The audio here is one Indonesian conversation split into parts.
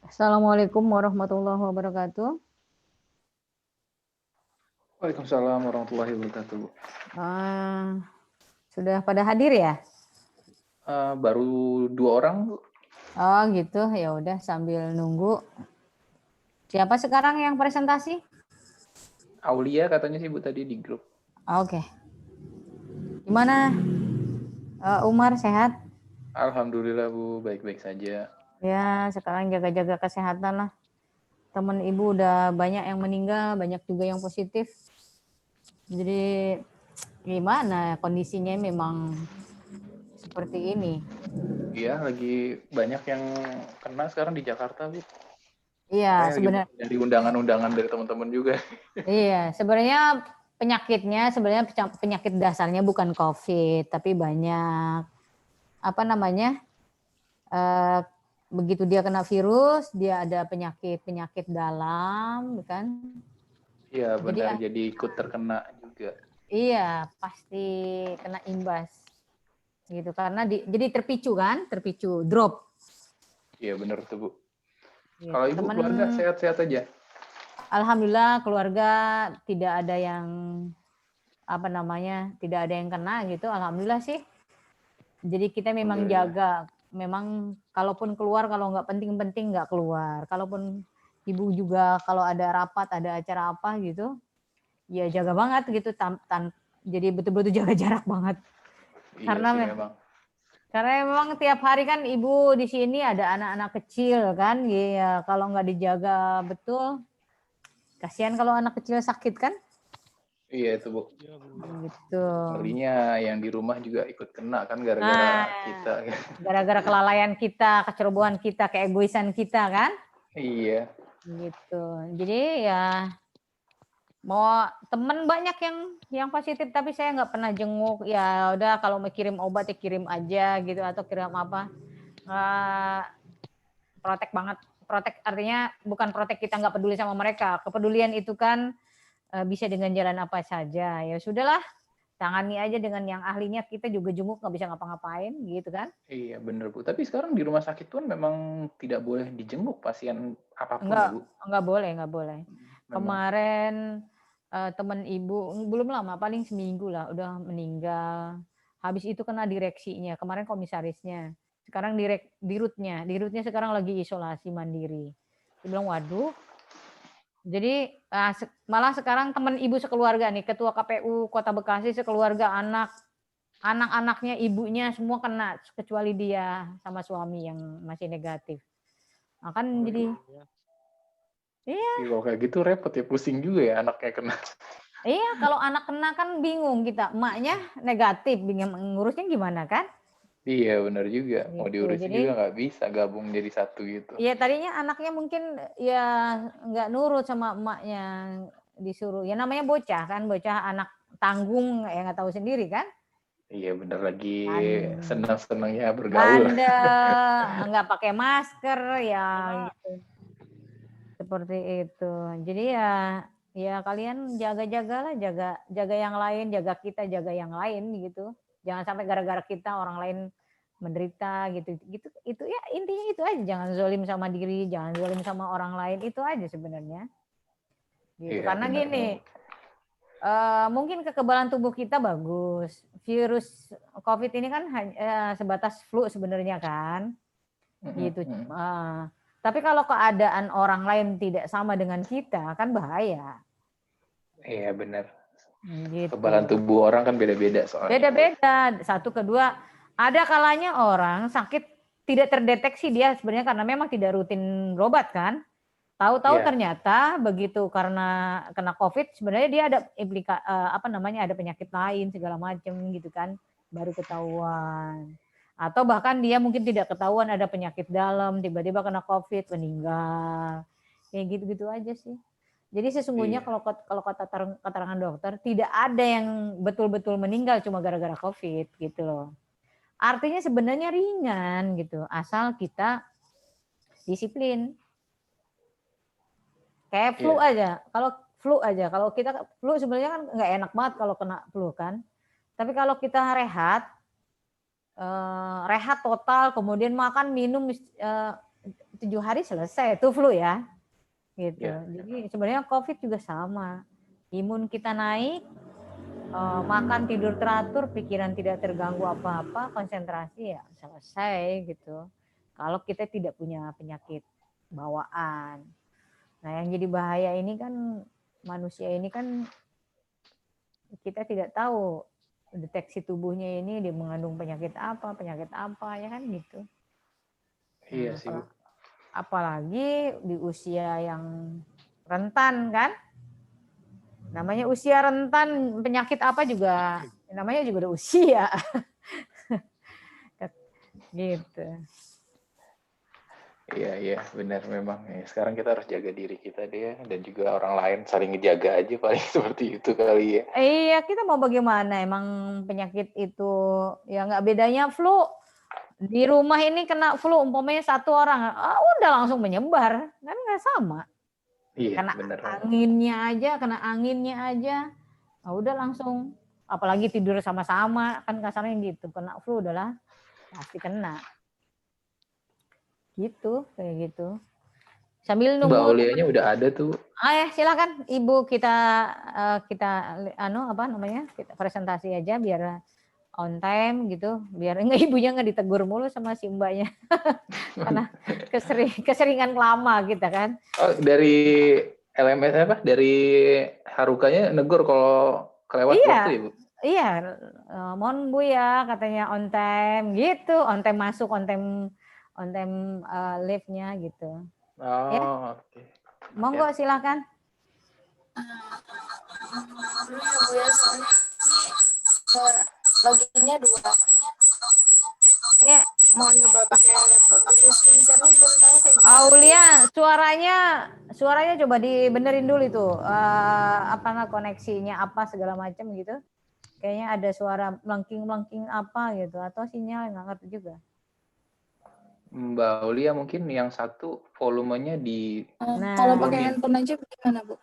Assalamualaikum warahmatullahi wabarakatuh. Waalaikumsalam warahmatullahi wabarakatuh. Uh, sudah pada hadir ya? Baru 2 orang, Bu. Oh gitu, ya udah sambil nunggu. Siapa sekarang yang presentasi? Aulia katanya sih Bu tadi di grup. Oke. Gimana Umar, sehat? Alhamdulillah Bu, baik-baik saja. Ya, sekarang jaga-jaga kesehatan lah. Temen ibu udah banyak yang meninggal, banyak juga yang positif. Jadi gimana kondisinya memang seperti ini. Iya, lagi banyak yang kena sekarang di Jakarta, Bu. Iya, Saya lagi sebenarnya. dari undangan-undangan dari teman-teman juga. Iya, sebenarnya penyakitnya sebenarnya penyakit dasarnya bukan COVID, tapi banyak apa namanya, begitu dia kena virus, dia ada penyakit dalam, kan? Iya Jadi benar, jadi ikut terkena juga. iya pasti kena imbas, gitu. Karena jadi terpicu drop. Iya benar tuh Bu. Gitu. Kalau Ibu Temen, keluarga sehat-sehat aja? alhamdulillah keluarga tidak ada yang apa namanya, tidak ada yang kena gitu. Alhamdulillah sih. Jadi kita memang jaga, memang kalaupun keluar kalau nggak penting-penting nggak keluar. Kalaupun ibu juga kalau ada rapat, ada acara apa gitu, ya jaga banget gitu. Jadi betul-betul jaga jarak banget. Iya Karena sih memang. karena memang tiap hari kan ibu di sini ada anak-anak kecil kan, ya kalau nggak dijaga betul, kasihan kalau anak kecil sakit kan. Iya itu Bu. Gitu. Ngerinya yang di rumah juga ikut kena kan Nah, gara-gara kita. gara-gara kelalaian kita, kecerobohan kita, keegoisan kita kan. Iya. Gitu. Jadi ya mau temen banyak yang positif tapi saya nggak pernah jenguk. Ya udah kalau mau kirim obat ya kirim aja gitu atau kirim apa. Protek banget. Protek artinya bukan protek kita nggak peduli sama mereka. Kepedulian itu kan bisa dengan jalan apa saja. Ya sudahlah, tangani aja dengan yang ahlinya. Kita juga jenguk nggak bisa ngapa-ngapain gitu kan. Iya bener Bu. Tapi sekarang di rumah sakit pun memang tidak boleh dijenguk pasien apapun ya Bu. Enggak boleh, enggak boleh. Memang. Kemarin teman ibu belum lama, paling seminggu lah udah meninggal. Habis itu kena direksinya, kemarin komisarisnya. Sekarang dirutnya sekarang lagi isolasi mandiri. Dia bilang, waduh. Jadi malah sekarang teman ibu sekeluarga nih, ketua KPU Kota Bekasi sekeluarga, anak-anaknya, ibunya semua kena kecuali dia sama suami yang masih negatif. Nah, kan jadi iya. Kalau kayak gitu repot ya, pusing juga ya anaknya kena. Iya, kalau anak kena kan bingung kita, emaknya negatif, bingung ngurusnya gimana kan? Iya bener juga, mau Gitu. diurusin Jadi juga nggak bisa gabung jadi satu gitu. ya tadinya anaknya mungkin ya nggak nurut sama emaknya, disuruh. Ya namanya bocah kan, bocah anak tanggung ya nggak tahu sendiri kan? Iya bener lagi Kan senang-senangnya bergaul. bandel, nggak pakai masker ya gitu. Seperti itu. Jadi ya kalian jaga-jagalah, jaga yang lain, jaga kita, jaga yang lain gitu. Jangan sampai gara-gara kita orang lain menderita gitu. Gitu itu ya intinya itu aja, jangan zalim sama diri, jangan zalim sama orang lain, itu aja sebenarnya. Gitu. Iya Karena bener gini, mungkin kekebalan tubuh kita bagus. Virus COVID ini kan sebatas flu sebenarnya kan. Gitu. Tapi kalau keadaan orang lain tidak sama dengan kita kan bahaya. Iya bener. Gitu. Kekebalan tubuh orang kan beda-beda soalnya. Beda-beda. Satu kedua, ada kalanya orang sakit tidak terdeteksi dia sebenarnya karena memang tidak rutin berobat kan. Tahu-tahu Iya. ternyata begitu karena kena COVID sebenarnya dia ada ada penyakit lain segala macam gitu kan, baru ketahuan. Atau bahkan dia mungkin tidak ketahuan ada penyakit dalam, tiba-tiba kena COVID meninggal. Kayak gitu-gitu aja sih. Jadi sesungguhnya Iya. kalau kata keterangan dokter tidak ada yang betul-betul meninggal cuma gara-gara COVID gitu loh. Artinya sebenarnya ringan gitu, asal kita disiplin. Kayak flu Iya. aja. Kalau kita flu sebenarnya kan nggak enak banget kalau kena flu kan. Tapi kalau kita rehat total, kemudian makan minum 7 hari selesai itu flu ya. Gitu. Ya. Jadi sebenarnya COVID juga sama. Imun kita naik, makan tidur teratur, pikiran tidak terganggu apa-apa, konsentrasi ya selesai gitu. Kalau kita tidak punya penyakit bawaan. Nah, yang jadi bahaya ini kan manusia ini kan kita tidak tahu deteksi tubuhnya ini dia mengandung penyakit apa ya kan gitu. Iya Nah, sih, Bu. apalagi di usia yang rentan kan. Namanya usia rentan, penyakit apa juga namanya juga udah usia. Gitu. Iya, benar memang. Ya, sekarang kita harus jaga diri kita deh ya, dan juga orang lain saling ngejaga aja paling seperti itu kali ya. Iya, kita mau bagaimana? Emang penyakit itu ya nggak bedanya flu. Di rumah ini kena flu umpamanya 1 orang, udah langsung menyebar, kan nggak sama. Iya, Kena benar. kena anginnya aja, udah langsung. Apalagi tidur sama-sama, kan kasarnya gitu. Kena flu udahlah pasti kena. Gitu, kayak gitu. Sambil Mbak nunggu Olianya udah ada tuh. silakan Ibu kita kita presentasi aja biar on time gitu, biar enggak ibunya nggak ditegur mulu sama si mbaknya. Karena keseringan lama kita kan. Oh, dari LMS apa? Dari Harukanya negur kalau kelewat waktu ya, Bu? Iya, mohon Bu ya katanya on time gitu, on time masuk, on time live-nya gitu. Ya, Oh, oke. monggo silakan. Dulu ya Bu ya, soalnya loginnya 2. Ya, Mau nyoba pakai laptop dulu, screen share-nya belum tahu kayak gimana. Aulia, suaranya coba dibenerin dulu itu, koneksinya apa segala macam gitu. Kayaknya ada suara melengking apa gitu, atau sinyal nggak ngerti juga. Mbak Aulia mungkin yang satu volumenya di Kalau pakai turunin. handphone aja gimana Bu?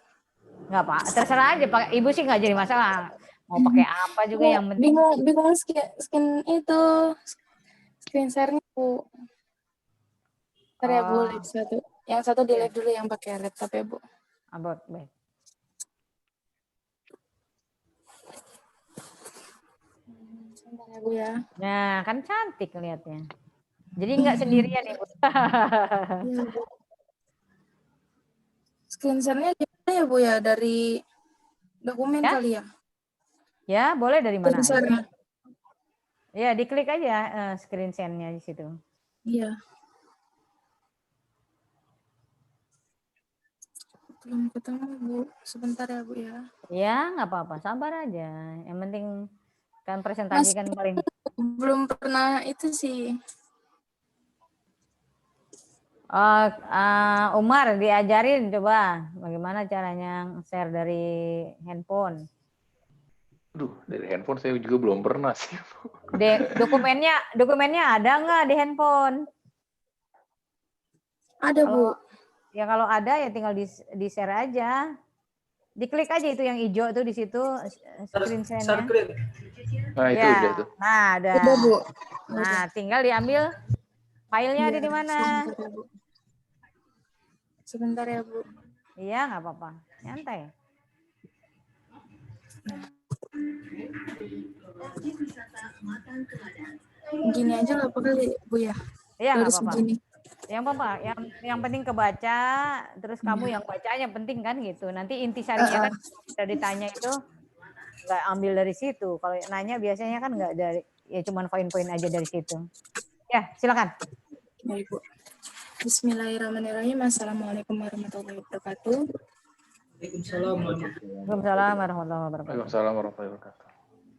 Nggak Pak, terserah aja Pak. Ibu sih nggak jadi masalah. Mau pakai apa juga yang penting. Bingung screen share-nya Bu. Ntar ya Bu, live satu. Yang satu di live dulu yang pakai laptop ya Bu. Abot, baik. Sebentar ya Bu ya. Nah, kan cantik lihatnya. Jadi nggak sendirian Ibu. Iya Bu. Screen share-nya gimana ya Bu ya? Dari dokumen Ya? kali ya? Ya, boleh dari mana Screen share-nya. Ya, diklik aja screen share-nya di situ. Iya. Belum ketemu Bu. Sebentar ya Bu ya. Ya, nggak apa-apa, sabar aja. Yang penting kan presentasi kan paling. Belum pernah itu sih. Umar diajarin coba bagaimana caranya share dari handphone. Aduh, dari handphone saya juga belum pernah sih. Dokumennya ada nggak di handphone? Ada Bu. Ya kalau ada ya tinggal di share aja. Diklik aja itu yang hijau tuh di situ screen share-nya. Nah, itu ya, udah tuh. Nah, ada. Udah Bu. Nah, tinggal diambil filenya ada di mana? Sebentar ya Bu. Iya, nggak apa-apa. Nyantai. Gini aja nggak apa kali Bu ya? Iya, nggak apa-apa. Segini. Yang penting kebaca, terus kamu yang bacanya penting kan gitu. Nanti intisarinya kan kita ditanya itu nggak ambil dari situ. Kalau nanya biasanya kan nggak dari, ya cuman poin-poin aja dari situ. Ya, silakan. Baik Bu. Bismillahirrahmanirrahim. Assalamualaikum warahmatullahi wabarakatuh. Waalaikumsalam warahmatullahi wabarakatuh. Waalaikumsalam warahmatullahi wabarakatuh.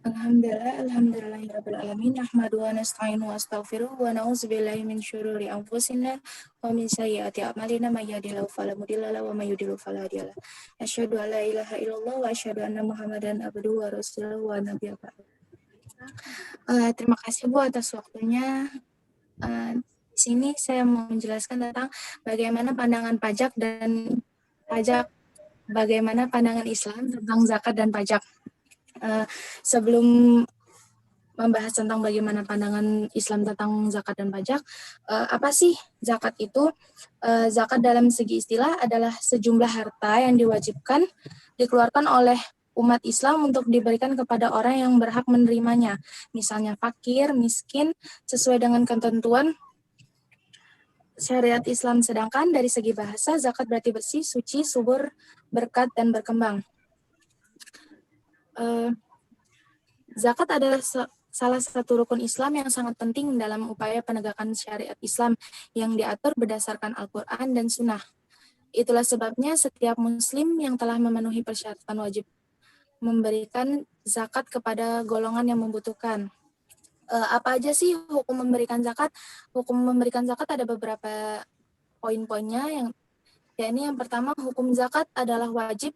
Alhamdulillahirabbil alamin. Nahmadu wa nasta'inu wa astaghfiruh wa na'udzu billahi min syururi anfusina wa min sayyiati a'malina may yahdihillahu fala mudilla lahu wa may yudlil fala hadiya lahu. Asyhadu an la ilaha illallah wa asyhadu anna Muhammadan abduhu wa rasuluhu wa nabiyyu ba'd. Terima kasih Bu atas waktunya. Di sini saya mau menjelaskan tentang bagaimana pandangan pajak dan bagaimana pandangan Islam tentang zakat dan pajak. Sebelum membahas tentang bagaimana pandangan Islam tentang zakat dan pajak. Apa sih zakat itu? Zakat dalam segi istilah adalah sejumlah harta yang diwajibkan dikeluarkan oleh umat Islam untuk diberikan kepada orang yang berhak menerimanya. Misalnya fakir, miskin, sesuai dengan ketentuan syariat Islam. Sedangkan dari segi bahasa, zakat berarti bersih, suci, subur, berkat, dan berkembang. Zakat adalah salah satu rukun Islam yang sangat penting dalam upaya penegakan syariat Islam yang diatur berdasarkan Al-Quran dan Sunnah. Itulah sebabnya setiap muslim yang telah memenuhi persyaratan wajib memberikan zakat kepada golongan yang membutuhkan. Apa aja sih hukum memberikan zakat? Hukum memberikan zakat ada beberapa poin-poinnya. Yang pertama, hukum zakat adalah wajib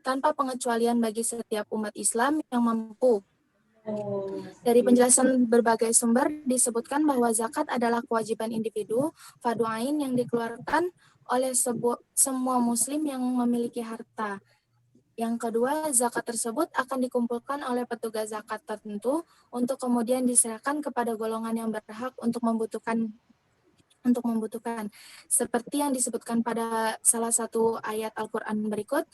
tanpa pengecualian bagi setiap umat Islam yang mampu. Dari penjelasan berbagai sumber disebutkan bahwa zakat adalah kewajiban individu fardu ain yang dikeluarkan oleh semua muslim yang memiliki harta. Yang kedua, zakat tersebut akan dikumpulkan oleh petugas zakat tertentu untuk kemudian diserahkan kepada golongan yang berhak untuk membutuhkan. Seperti yang disebutkan pada salah satu ayat Al-Quran berikut,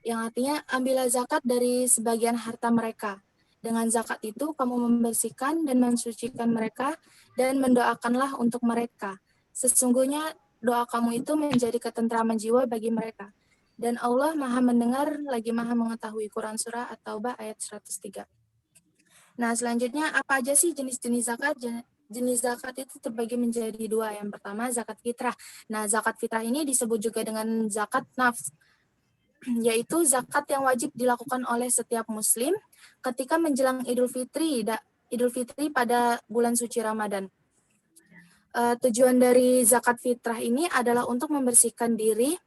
yang artinya, ambillah zakat dari sebagian harta mereka. Dengan zakat itu, kamu membersihkan dan mensucikan mereka, dan mendoakanlah untuk mereka. Sesungguhnya, doa kamu itu menjadi ketentraman jiwa bagi mereka. Dan Allah maha mendengar, lagi maha mengetahui. Quran Surah At-Taubah ayat 103. Nah, selanjutnya, apa aja sih jenis-jenis zakat? Jenis zakat itu terbagi menjadi dua. Yang pertama, zakat fitrah. Nah, zakat fitrah ini disebut juga dengan zakat nafs, yaitu zakat yang wajib dilakukan oleh setiap muslim ketika menjelang Idul Fitri pada bulan suci Ramadan. Tujuan dari zakat fitrah ini adalah untuk membersihkan diri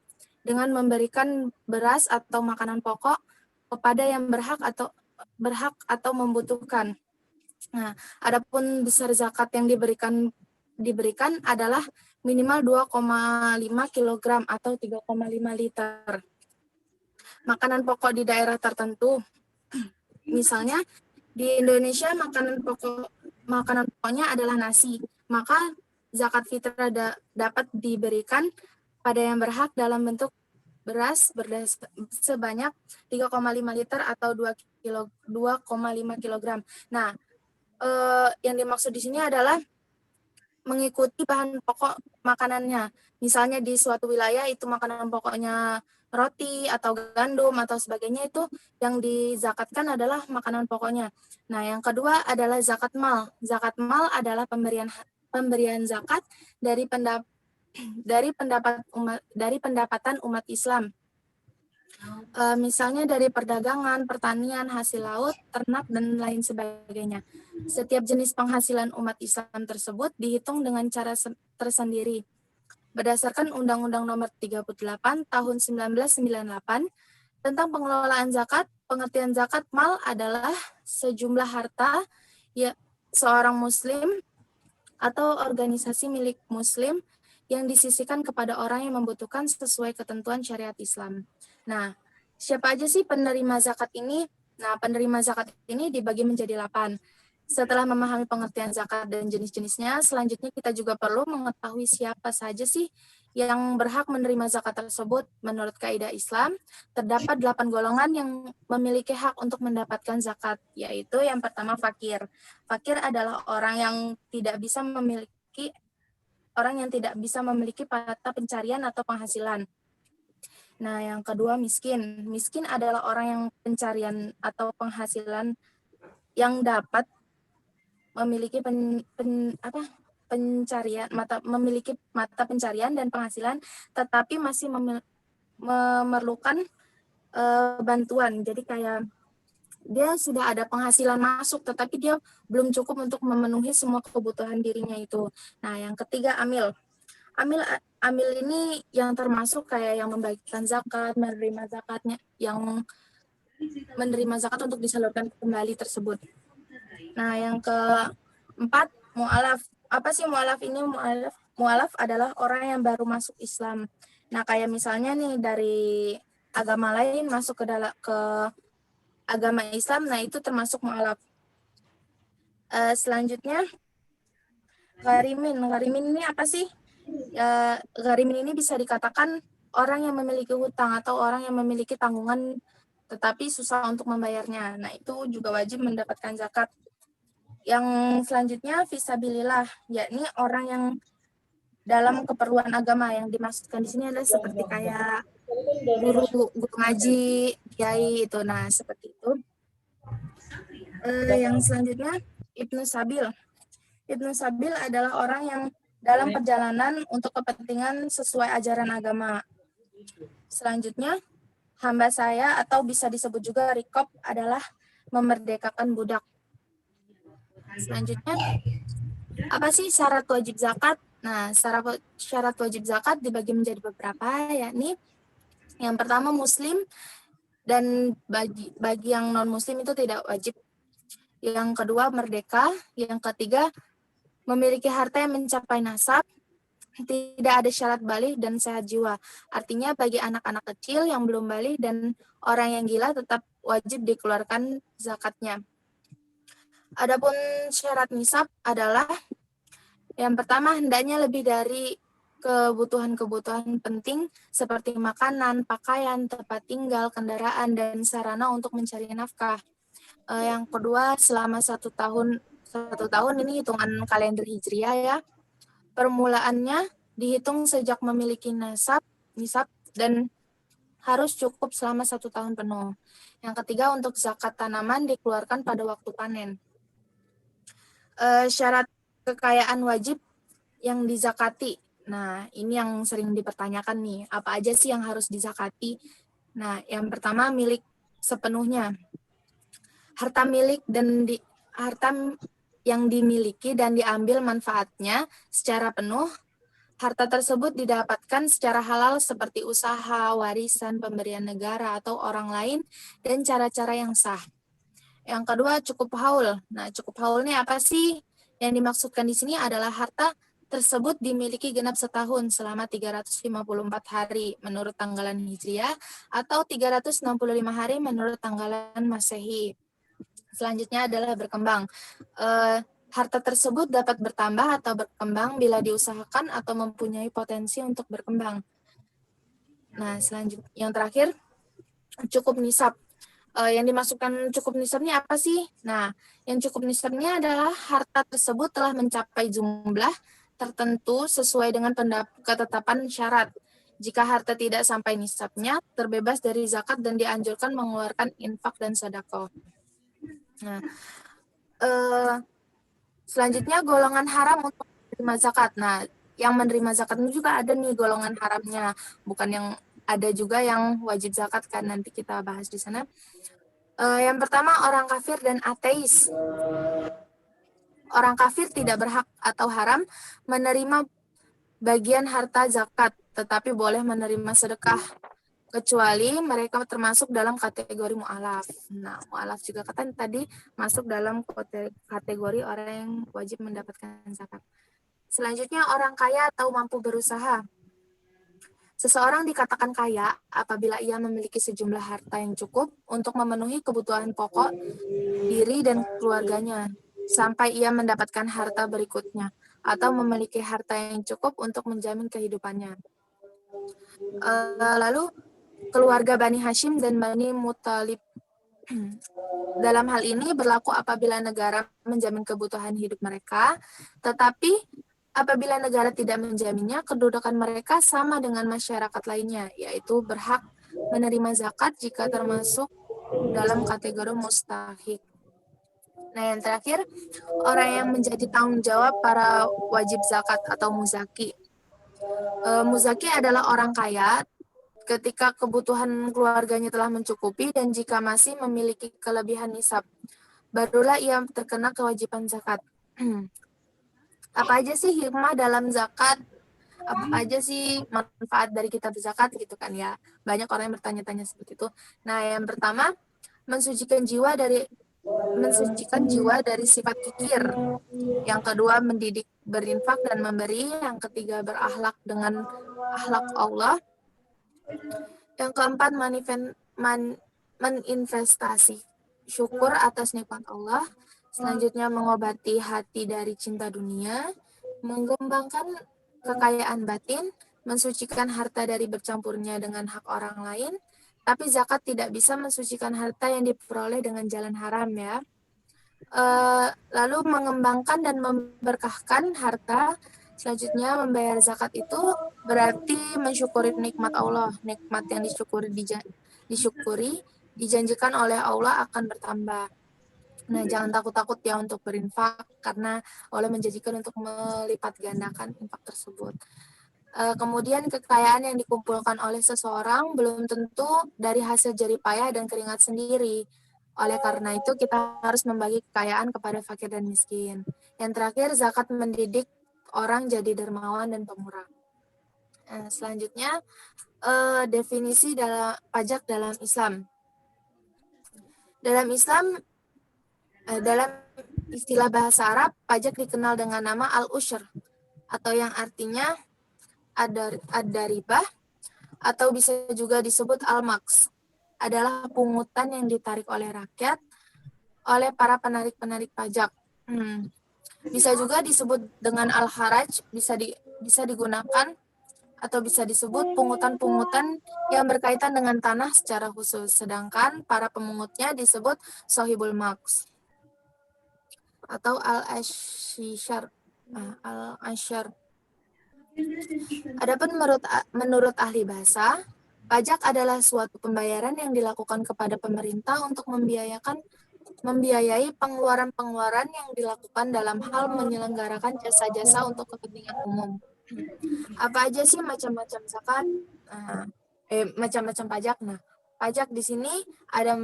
dengan memberikan beras atau makanan pokok kepada yang berhak atau membutuhkan. Nah, adapun besar zakat yang diberikan adalah minimal 2,5 kg atau 3,5 liter. Makanan pokok di daerah tertentu. Misalnya di Indonesia makanan pokoknya adalah nasi. Maka zakat fitrah dapat diberikan pada yang berhak dalam bentuk beras sebanyak 3,5 liter atau 2,5 kg. Nah, yang dimaksud di sini adalah mengikuti bahan pokok makanannya. Misalnya di suatu wilayah itu makanan pokoknya roti atau gandum atau sebagainya, itu yang dizakatkan adalah makanan pokoknya. Nah, yang kedua adalah zakat mal. Zakat mal adalah pemberian zakat dari pendapatan umat Islam. Misalnya dari perdagangan, pertanian, hasil laut, ternak, dan lain sebagainya. Setiap jenis penghasilan umat Islam tersebut dihitung dengan cara tersendiri. Berdasarkan Undang-Undang Nomor 38 Tahun 1998 tentang pengelolaan zakat, pengertian zakat mal adalah sejumlah harta seorang muslim atau organisasi milik muslim yang disisihkan kepada orang yang membutuhkan sesuai ketentuan syariat Islam. Nah, siapa aja sih penerima zakat ini? Nah, penerima zakat ini dibagi menjadi 8. Setelah memahami pengertian zakat dan jenis-jenisnya, selanjutnya kita juga perlu mengetahui siapa saja sih yang berhak menerima zakat tersebut. Menurut kaidah Islam, terdapat 8 golongan yang memiliki hak untuk mendapatkan zakat, yaitu yang pertama fakir. Fakir adalah orang yang tidak bisa memiliki mata pencarian atau penghasilan. Nah, yang kedua miskin. Miskin adalah orang yang pencarian atau penghasilan yang dapat memiliki memiliki mata pencarian dan penghasilan, tetapi masih memerlukan bantuan. Jadi kayak dia sudah ada penghasilan masuk, tetapi dia belum cukup untuk memenuhi semua kebutuhan dirinya itu. Nah, yang ketiga amil. Amil ini yang termasuk kayak yang membagikan zakat, menerima zakatnya, yang menerima zakat untuk disalurkan kembali tersebut. Nah, yang keempat, mu'alaf. Apa sih mu'alaf ini? Mu'alaf adalah orang yang baru masuk Islam. Nah, kayak misalnya nih dari agama lain masuk ke agama Islam, nah itu termasuk mu'alaf. Selanjutnya, gharimin. Gharimin ini apa sih? Gharimin ini bisa dikatakan orang yang memiliki hutang atau orang yang memiliki tanggungan tetapi susah untuk membayarnya. Nah, itu juga wajib mendapatkan zakat. Yang selanjutnya, fisabilillah, yakni orang yang dalam keperluan agama. Yang dimaksudkan di sini adalah seperti kayak guru ngaji, kiai itu. Nah, seperti itu. Yang selanjutnya, Ibnu Sabil. Ibnu Sabil adalah orang yang dalam perjalanan untuk kepentingan sesuai ajaran agama. Selanjutnya, hamba saya atau bisa disebut juga rikob adalah memerdekakan budak. Selanjutnya, apa sih syarat wajib zakat? Nah, syarat wajib zakat dibagi menjadi beberapa, yakni yang pertama muslim, dan bagi yang non muslim itu tidak wajib. Yang kedua merdeka, yang ketiga memiliki harta yang mencapai nasab, tidak ada syarat balik dan sehat jiwa. Artinya bagi anak-anak kecil yang belum balik dan orang yang gila tetap wajib dikeluarkan zakatnya. Adapun syarat nisab adalah yang pertama hendaknya lebih dari kebutuhan-kebutuhan penting seperti makanan, pakaian, tempat tinggal, kendaraan, dan sarana untuk mencari nafkah. Yang kedua, selama satu tahun ini hitungan kalender Hijriah ya. Permulaannya dihitung sejak memiliki nisab dan harus cukup selama 1 tahun penuh. Yang ketiga, untuk zakat tanaman dikeluarkan pada waktu panen. Syarat kekayaan wajib yang dizakati. Nah, ini yang sering dipertanyakan nih, apa aja sih yang harus dizakati? Nah, yang pertama milik sepenuhnya. Harta yang dimiliki dan diambil manfaatnya secara penuh. Harta tersebut didapatkan secara halal seperti usaha, warisan, pemberian negara atau orang lain dan cara-cara yang sah. Yang kedua, cukup haul. Nah, cukup haul ini apa sih? Yang dimaksudkan di sini adalah harta tersebut dimiliki genap setahun selama 354 hari menurut tanggalan Hijriah atau 365 hari menurut tanggalan Masehi. Selanjutnya adalah berkembang. Harta tersebut dapat bertambah atau berkembang bila diusahakan atau mempunyai potensi untuk berkembang. Nah, selanjutnya yang terakhir, cukup nisab. Yang dimasukkan cukup nisabnya apa sih? Nah, yang cukup nisabnya adalah harta tersebut telah mencapai jumlah tertentu sesuai dengan ketetapan syarat. Jika harta tidak sampai nisabnya, terbebas dari zakat dan dianjurkan mengeluarkan infak dan sedekah. Nah, selanjutnya golongan haram untuk menerima zakat. Nah, yang menerima zakat ini juga ada nih golongan haramnya, bukan yang ada juga yang wajib zakat kan, nanti kita bahas di sana. Yang pertama, orang kafir dan ateis. Orang kafir tidak berhak atau haram menerima bagian harta zakat, tetapi boleh menerima sedekah, kecuali mereka termasuk dalam kategori mu'alaf. Nah, mu'alaf juga kata tadi masuk dalam kategori orang yang wajib mendapatkan zakat. Selanjutnya, orang kaya atau mampu berusaha. Seseorang dikatakan kaya apabila ia memiliki sejumlah harta yang cukup untuk memenuhi kebutuhan pokok diri dan keluarganya, sampai ia mendapatkan harta berikutnya, atau memiliki harta yang cukup untuk menjamin kehidupannya. Lalu, keluarga Bani Hashim dan Bani Muthalib. Dalam hal ini berlaku apabila negara menjamin kebutuhan hidup mereka, tetapi apabila negara tidak menjaminnya, kedudukan mereka sama dengan masyarakat lainnya, yaitu berhak menerima zakat jika termasuk dalam kategori mustahik. Nah, yang terakhir, orang yang menjadi tanggung jawab para wajib zakat atau muzaki. Muzaki adalah orang kaya ketika kebutuhan keluarganya telah mencukupi dan jika masih memiliki kelebihan nisab, barulah ia terkena kewajiban zakat. Apa aja sih hikmah dalam zakat? Apa aja sih manfaat dari kita berzakat gitu kan ya? Banyak orang yang bertanya-tanya seperti itu. Nah, yang pertama, mensucikan jiwa dari sifat kikir. Yang kedua, mendidik berinfak dan memberi. Yang ketiga, berakhlak dengan akhlak Allah. Yang keempat, meninvestasi syukur atas nikmat Allah. Selanjutnya mengobati hati dari cinta dunia, mengembangkan kekayaan batin, mensucikan harta dari bercampurnya dengan hak orang lain, tapi zakat tidak bisa mensucikan harta yang diperoleh dengan jalan haram ya. Lalu mengembangkan dan memberkahkan harta. Selanjutnya membayar zakat itu berarti mensyukuri nikmat Allah, nikmat yang disyukuri dijanjikan oleh Allah akan bertambah. Nah, jangan takut-takut ya untuk berinfak karena Allah menjanjikan untuk melipat gandakan infak tersebut. Kemudian kekayaan yang dikumpulkan oleh seseorang belum tentu dari hasil jerih payah dan keringat sendiri. Oleh karena itu kita harus membagi kekayaan kepada fakir dan miskin. Yang terakhir, zakat mendidik orang jadi dermawan dan pemurah. Selanjutnya, definisi pajak dalam Islam. Dalam Islam, dalam istilah bahasa Arab, pajak dikenal dengan nama al-usyr, atau yang artinya ada ribah, atau bisa juga disebut al-maks, adalah pungutan yang ditarik oleh rakyat, oleh para penarik-penarik pajak. Bisa juga disebut dengan al-haraj, bisa digunakan atau bisa disebut pungutan-pungutan yang berkaitan dengan tanah secara khusus, sedangkan para pemungutnya disebut sohibul maks atau al-ashar. Adapun menurut ahli bahasa, pajak adalah suatu pembayaran yang dilakukan kepada pemerintah untuk membiayai pengeluaran-pengeluaran yang dilakukan dalam hal menyelenggarakan jasa-jasa untuk kepentingan umum. Apa aja sih macam-macam zakat? Macam-macam pajak. Nah, pajak di sini ada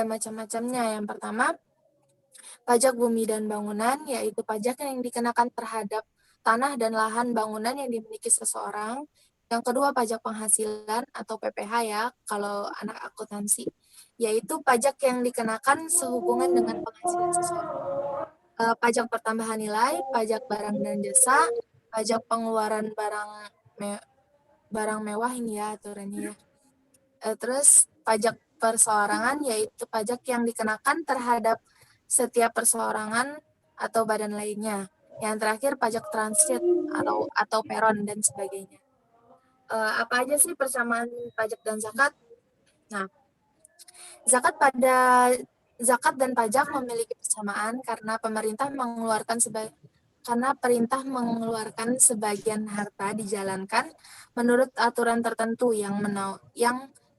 macam-macamnya. Yang pertama, pajak bumi dan bangunan, yaitu pajak yang dikenakan terhadap tanah dan lahan bangunan yang dimiliki seseorang. Yang kedua, pajak penghasilan atau PPh ya, kalau anak akuntansi, yaitu pajak yang dikenakan sehubungan dengan penghasilan seseorang. Pajak pertambahan nilai, pajak barang dan jasa, pajak pengeluaran barang mewah ini ya aturannya ya. Terus pajak perseorangan, yaitu pajak yang dikenakan terhadap setiap perseorangan atau badan lainnya. Yang terakhir pajak transit atau peron dan sebagainya. Apa aja sih persamaan pajak dan zakat? Nah, zakat dan pajak memiliki persamaan karena perintah mengeluarkan sebagian harta dijalankan menurut aturan tertentu yang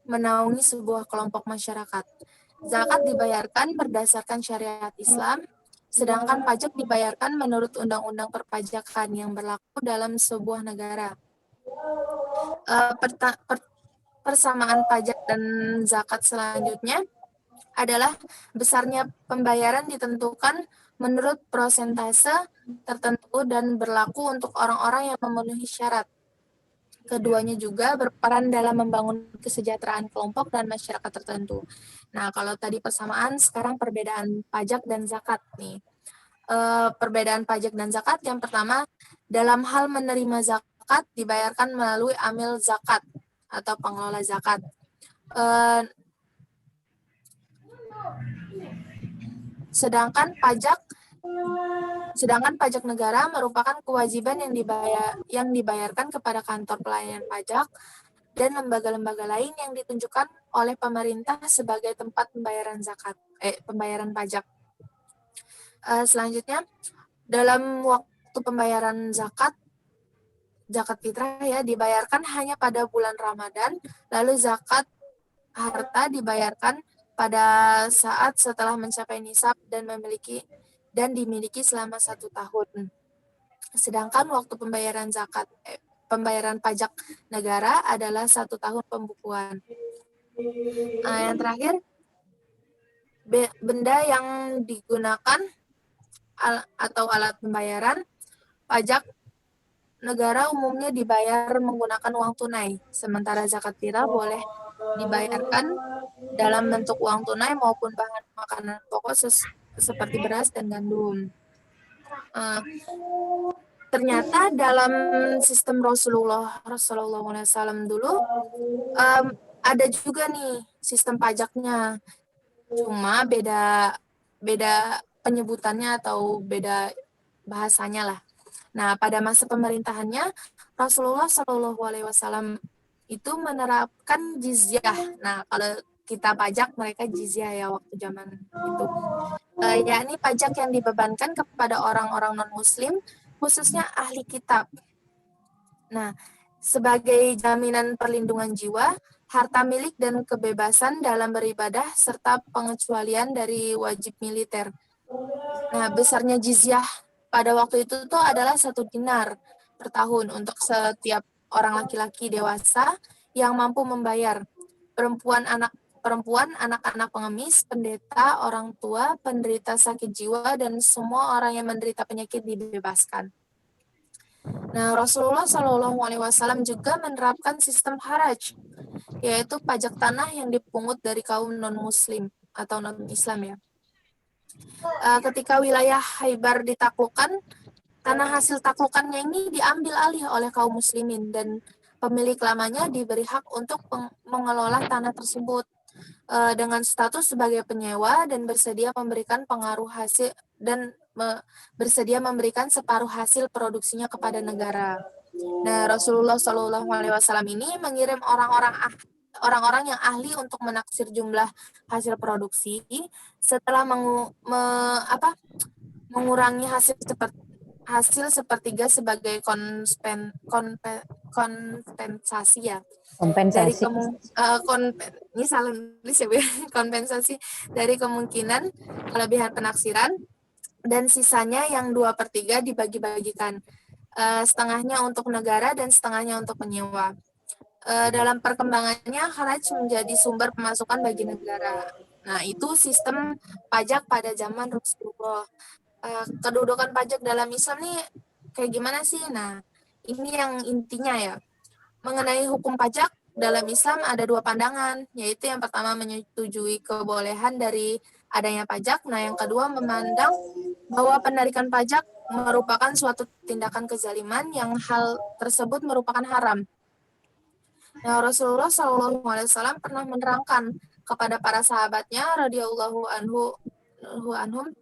menaungi sebuah kelompok masyarakat. Zakat dibayarkan berdasarkan syariat Islam, sedangkan pajak dibayarkan menurut undang-undang perpajakan yang berlaku dalam sebuah negara. Persamaan pajak dan zakat selanjutnya adalah besarnya pembayaran ditentukan menurut prosentase tertentu dan berlaku untuk orang-orang yang memenuhi syarat. Keduanya juga berperan dalam membangun kesejahteraan kelompok dan masyarakat tertentu. Nah, kalau tadi persamaan, sekarang perbedaan pajak dan zakat nih. Perbedaan pajak dan zakat, yang pertama, dalam hal menerima zakat dibayarkan melalui amil zakat atau pengelola zakat. Sedangkan pajak negara merupakan kewajiban yang dibayarkan kepada kantor pelayanan pajak dan lembaga-lembaga lain yang ditunjukkan oleh pemerintah sebagai tempat pembayaran pajak. Selanjutnya, dalam waktu pembayaran zakat fitrah ya dibayarkan hanya pada bulan Ramadan, lalu zakat harta dibayarkan pada saat setelah mencapai nisab dan dimiliki selama 1 tahun. Sedangkan waktu pembayaran pajak negara adalah 1 tahun pembukuan. Yang terakhir, benda yang digunakan atau alat pembayaran pajak negara umumnya dibayar menggunakan uang tunai, sementara zakat fitrah boleh dibayarkan dalam bentuk uang tunai maupun bahan makanan pokok seperti beras dan gandum. Ternyata dalam sistem Rasulullah SAW dulu ada juga nih sistem pajaknya, cuma beda penyebutannya atau beda bahasanya lah. Nah, pada masa pemerintahannya Rasulullah Shallallahu Alaihi Wasallam itu menerapkan jizyah. Nah, kalau kita pajak, mereka jizyah ya waktu zaman itu. Yakni pajak yang dibebankan kepada orang-orang non-Muslim, khususnya ahli kitab. Nah, sebagai jaminan perlindungan jiwa, harta milik dan kebebasan dalam beribadah, serta pengecualian dari wajib militer. Nah, besarnya jizyah pada waktu itu tuh adalah 1 dinar per tahun untuk setiap orang laki-laki dewasa yang mampu membayar. Perempuan, anak-anak pengemis, pendeta, orang tua, penderita sakit jiwa, dan semua orang yang menderita penyakit dibebaskan. Nah, Rasulullah Shallallahu Alaihi Wasallam juga menerapkan sistem haraj, yaitu pajak tanah yang dipungut dari kaum non-Muslim atau non-Islam ya. Ketika wilayah Khaybar ditaklukkan, tanah hasil taklukannya ini diambil alih oleh kaum muslimin dan pemilik lamanya diberi hak untuk mengelola tanah tersebut dengan status sebagai penyewa dan bersedia memberikan pengaruh hasil dan bersedia memberikan separuh hasil produksinya kepada negara. Nah, Rasulullah Shallallahu Alaihi Wasallam ini mengirim orang-orang yang ahli untuk menaksir jumlah hasil produksi setelah mengurangi hasil sepertiga sebagai kompensasi ya dari Kompensasi. ini salah nulis ya Bu ya. Kompensasi dari kemungkinan kelebihan penaksiran, dan sisanya yang 2/3 dibagi-bagikan, setengahnya untuk negara dan setengahnya untuk penyewa. Dalam perkembangannya, haraj menjadi sumber pemasukan bagi negara. Nah, itu sistem pajak pada zaman Rasulullah. Kedudukan pajak dalam Islam nih kayak gimana sih? Nah, ini yang intinya ya. Mengenai hukum pajak dalam Islam ada 2 pandangan, yaitu yang pertama menyetujui kebolehan dari adanya pajak. Nah, yang kedua memandang bahwa penarikan pajak merupakan suatu tindakan kezaliman yang hal tersebut merupakan haram. Nah, Rasulullah SAW pernah menerangkan kepada para sahabatnya radhiyallahu anhum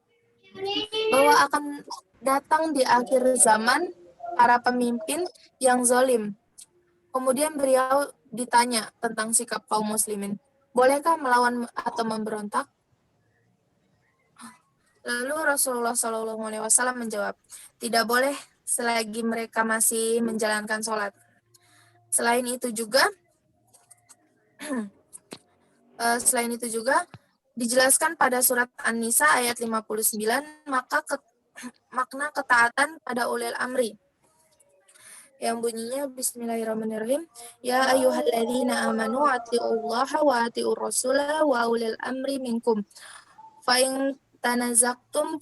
bahwa akan datang di akhir zaman para pemimpin yang zalim. Kemudian beliau ditanya tentang sikap kaum muslimin. Bolehkah melawan atau memberontak? Lalu Rasulullah SAW menjawab, tidak boleh selagi mereka masih menjalankan sholat. Selain itu juga dijelaskan pada surat An-Nisa ayat 59 makna ketaatan pada ulil amri yang bunyinya bismillahirrahmanirrahim, ya ayyuhalladzina amanu atiullaha wa atiur rasula wa ulil amri minkum fa in tanazaqtum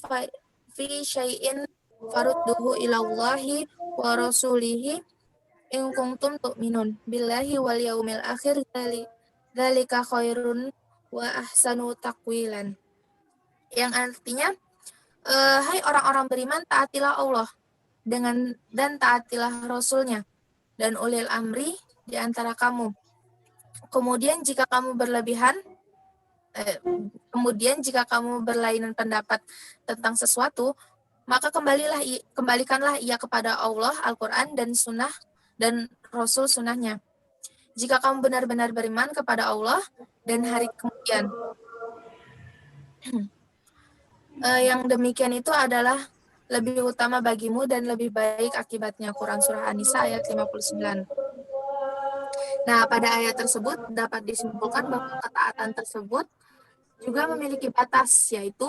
fi syai'in farudduhu ilallahi wa rasulihi in kuntum tu'minun billahi wal yaumil akhir dzalika khairun wa ahsanu taqwilan. Yang artinya, hai orang-orang beriman, taatilah Allah dan taatilah Rasulnya dan ulil amri di antara kamu. Kemudian jika kamu berlainan pendapat tentang sesuatu, maka kembalikanlah ia kepada Allah, Al-Quran dan Sunnah dan Rasul Sunnahnya. Jika kamu benar-benar beriman kepada Allah dan hari kemudian, yang demikian itu adalah lebih utama bagimu dan lebih baik akibatnya. Quran Surah An-Nisa ayat 59. Nah, pada ayat tersebut dapat disimpulkan bahwa ketaatan tersebut juga memiliki batas, yaitu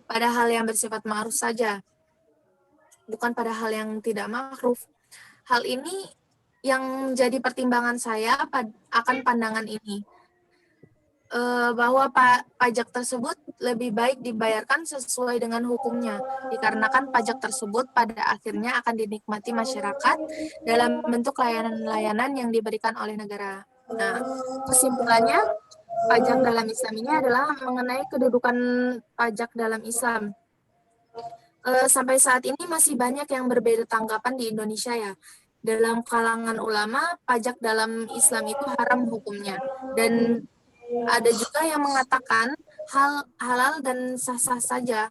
pada hal yang bersifat ma'ruf saja, bukan pada hal yang tidak ma'ruf. Hal ini yang menjadi pertimbangan saya akan pandangan ini, bahwa pajak tersebut lebih baik dibayarkan sesuai dengan hukumnya, dikarenakan pajak tersebut pada akhirnya akan dinikmati masyarakat dalam bentuk layanan-layanan yang diberikan oleh negara. Nah, kesimpulannya, pajak dalam Islam ini adalah mengenai kedudukan pajak dalam Islam. Sampai saat ini masih banyak yang berbeda tanggapan di Indonesia ya. Dalam kalangan ulama, pajak dalam Islam itu haram hukumnya. Dan ada juga yang mengatakan halal dan sah-sah saja.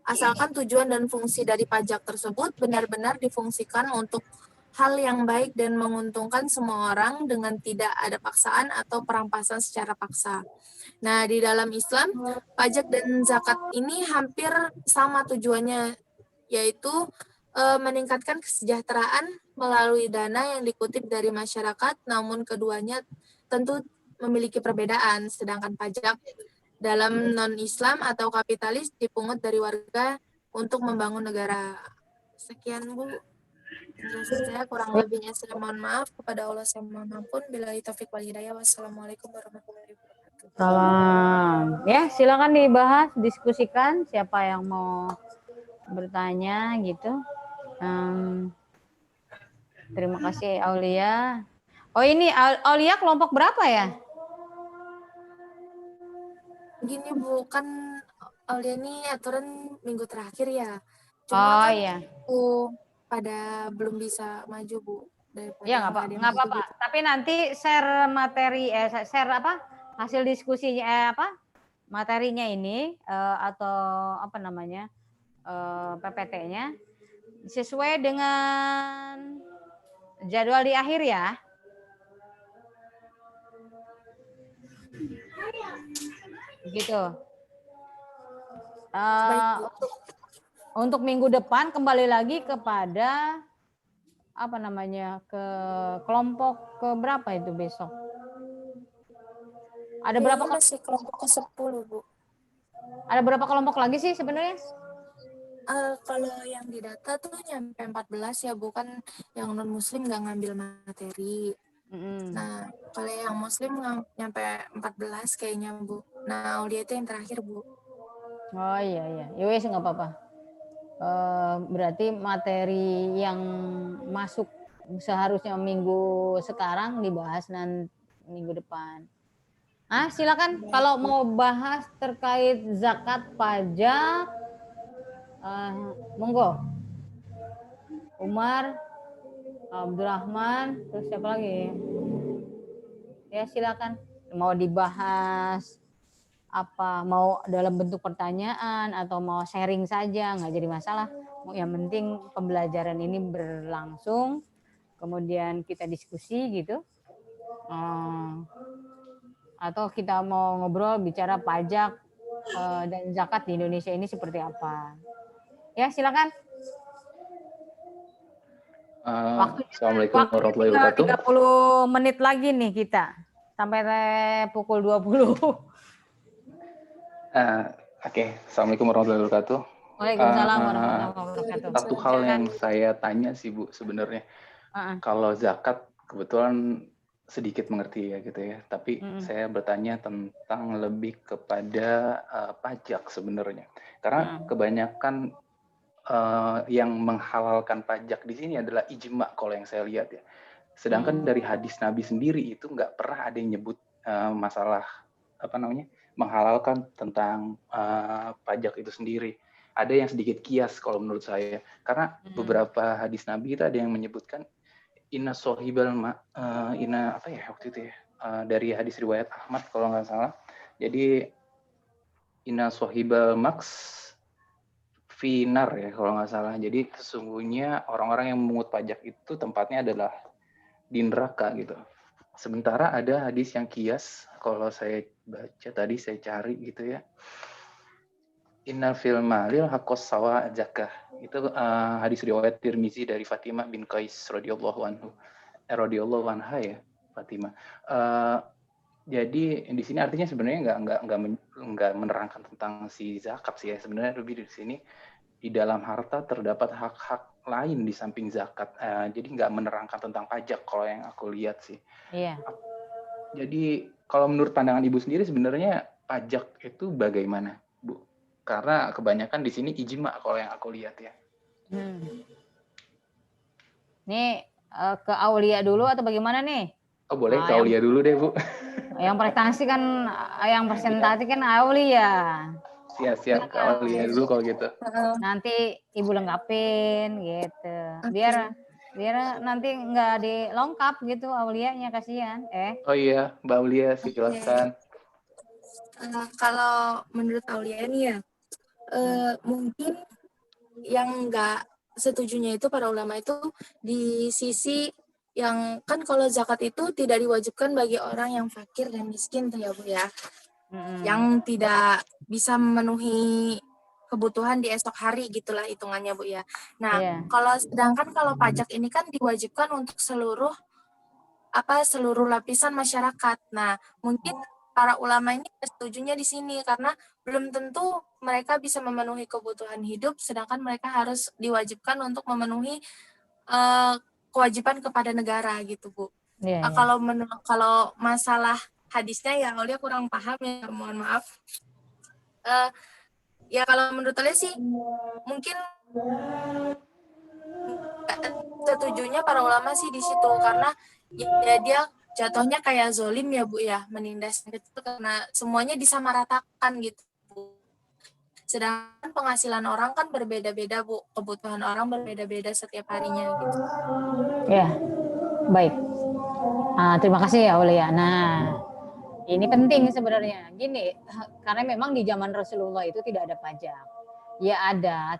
asalkan tujuan dan fungsi dari pajak tersebut benar-benar difungsikan untuk hal yang baik dan menguntungkan semua orang dengan tidak ada paksaan atau perampasan secara paksa. Nah, di dalam Islam, pajak dan zakat ini hampir sama tujuannya, yaitu meningkatkan kesejahteraan melalui dana yang dikutip dari masyarakat, namun keduanya tentu memiliki perbedaan, sedangkan pajak dalam non-Islam atau kapitalis dipungut dari warga untuk membangun negara. Sekian, Bu. Penjelasan saya, kurang lebihnya saya mohon maaf. Kepada Allah saya mohon ampun. Billahi taufiq wal hidayah. Wassalamualaikum warahmatullahi wabarakatuh. Salam. Ya, silakan dibahas, diskusikan siapa yang mau bertanya gitu. Terima kasih Aulia. Oh ini Aulia kelompok berapa ya? Gini Bu, kan Aulia ini aturan minggu terakhir ya. Oh Cuma kan iya. aku pada belum bisa maju Bu. Daripada Ya nggak ada yang apa-apa. maju gitu. Tapi nanti share materi, share apa? Hasil diskusinya apa? Materinya ini atau apa namanya PPT-nya sesuai dengan jadwal di akhir ya. Gitu. Baik Bu. Untuk minggu depan kembali lagi kepada apa namanya ke kelompok ke berapa itu besok? Ada Ya, berapa? ini masih kelompok ke-10 Bu. Ada berapa kelompok lagi sih sebenarnya? Kalau yang di data tuh nyampe 14 ya, bukan yang non muslim nggak ngambil materi. Nah, kalau yang muslim nyampe 14 kayaknya Bu. Nah, Aulia itu yang terakhir Bu. Oh iya. Ya wes nggak apa-apa. Berarti materi yang masuk seharusnya minggu sekarang dibahas nanti minggu depan. Silakan kalau mau bahas terkait zakat pajak, monggo. Umar, Abdurrahman, terus siapa lagi? Ya silakan. Mau dibahas apa? Mau dalam bentuk pertanyaan atau mau sharing saja, nggak jadi masalah. Yang penting pembelajaran ini berlangsung, kemudian kita diskusi gitu. Atau kita mau ngobrol bicara pajak dan zakat di Indonesia ini seperti apa? Ya silakan. Assalamualaikum warahmatullahi wabarakatuh. 30 menit lagi nih kita sampai pukul 20. Oke. Assalamualaikum warahmatullahi wabarakatuh. Waalaikumsalam warahmatullahi wabarakatuh. Satu hal yang saya tanya sih Bu sebenarnya, kalau zakat kebetulan sedikit mengerti ya gitu ya, tapi saya bertanya tentang lebih kepada pajak sebenarnya, karena kebanyakan yang menghalalkan pajak di sini adalah ijma kalau yang saya lihat ya. Sedangkan dari hadis Nabi sendiri itu nggak pernah ada yang nyebut masalah apa namanya menghalalkan tentang pajak itu sendiri. Ada yang sedikit kias kalau menurut saya, karena beberapa hadis Nabi itu ada yang menyebutkan inna sohibal inna apa ya waktu itu ya, dari hadis riwayat Ahmad kalau nggak salah. Jadi inna sohibal maks finar ya kalau nggak salah. Jadi sesungguhnya orang-orang yang memungut pajak itu tempatnya adalah di neraka gitu. Sementara ada hadis yang kias, kalau saya baca tadi saya cari gitu ya. Inna fil malil haqqos sawa zakah. Itu hadis riwayat Tirmizi dari Fatimah bin Qais radhiyallahu anhu. Radhiyallahu anha ya, Fatimah. Jadi di sini artinya sebenarnya nggak menerangkan tentang si zakat sih ya. Sebenarnya lebih di sini di dalam harta terdapat hak-hak lain di samping zakat. Jadi nggak menerangkan tentang pajak kalau yang aku lihat sih. Iya. Jadi kalau menurut pandangan Ibu sendiri sebenarnya pajak itu bagaimana, Bu? Karena kebanyakan di sini ijma kalau yang aku lihat ya. Nih ke Aulia dulu atau bagaimana nih? Oh boleh, ke Aulia dulu deh Bu. Yang presentasi kan Aulia. Siap, ke Aulia dulu kalau gitu. Nanti Ibu lengkapin gitu. Biar nanti nggak dilengkap gitu Aulianya, kasihan. Oh iya, Mbak Aulia silakan. Kalau menurut Aulia nih ya, mungkin yang nggak setujunya itu para ulama itu di sisi yang kan kalau zakat itu tidak diwajibkan bagi orang yang fakir dan miskin tuh ya Bu ya, yang tidak bisa memenuhi kebutuhan di esok hari gitulah hitungannya Bu ya. Nah, sedangkan kalau pajak ini kan diwajibkan untuk seluruh lapisan masyarakat. Nah, mungkin para ulama ini setujunya di sini karena belum tentu mereka bisa memenuhi kebutuhan hidup, sedangkan mereka harus diwajibkan untuk memenuhi kewajiban kepada negara gitu Bu. Kalau masalah hadisnya ya Aulia kurang paham ya, mohon maaf. Ya kalau menurut Aulia sih mungkin setujunya para ulama sih di situ karena ya dia jatuhnya kayak zolim ya Bu ya, menindas itu karena semuanya disamaratakan gitu. Sedangkan penghasilan orang kan berbeda-beda Bu, kebutuhan orang berbeda-beda setiap harinya gitu. Ya, baik. Terima kasih ya Aulia. Nah, ini penting sebenarnya. Gini, karena memang di zaman Rasulullah itu tidak ada pajak. Ya ada,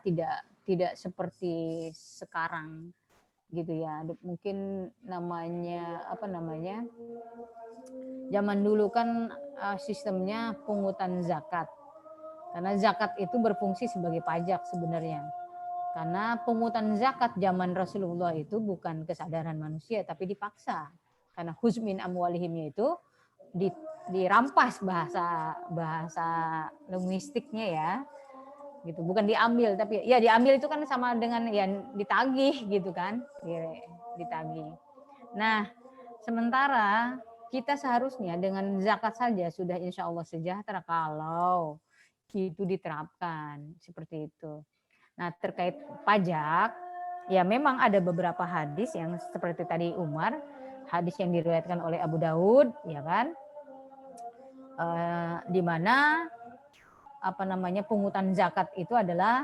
tidak seperti sekarang gitu ya. Mungkin zaman dulu kan sistemnya pungutan zakat. Karena zakat itu berfungsi sebagai pajak sebenarnya. Karena pungutan zakat zaman Rasulullah itu bukan kesadaran manusia tapi dipaksa. Karena huzmin amwalihimnya itu dirampas bahasa linguistiknya ya. Gitu, bukan diambil tapi ya diambil itu kan sama dengan ya ditagih gitu kan. Ditagih. Nah, sementara kita seharusnya dengan zakat saja sudah insya Allah sejahtera kalau itu diterapkan seperti itu. Nah, terkait pajak, ya memang ada beberapa hadis yang seperti tadi Umar, hadis yang diriwayatkan oleh Abu Daud, ya kan, di mana pungutan zakat itu adalah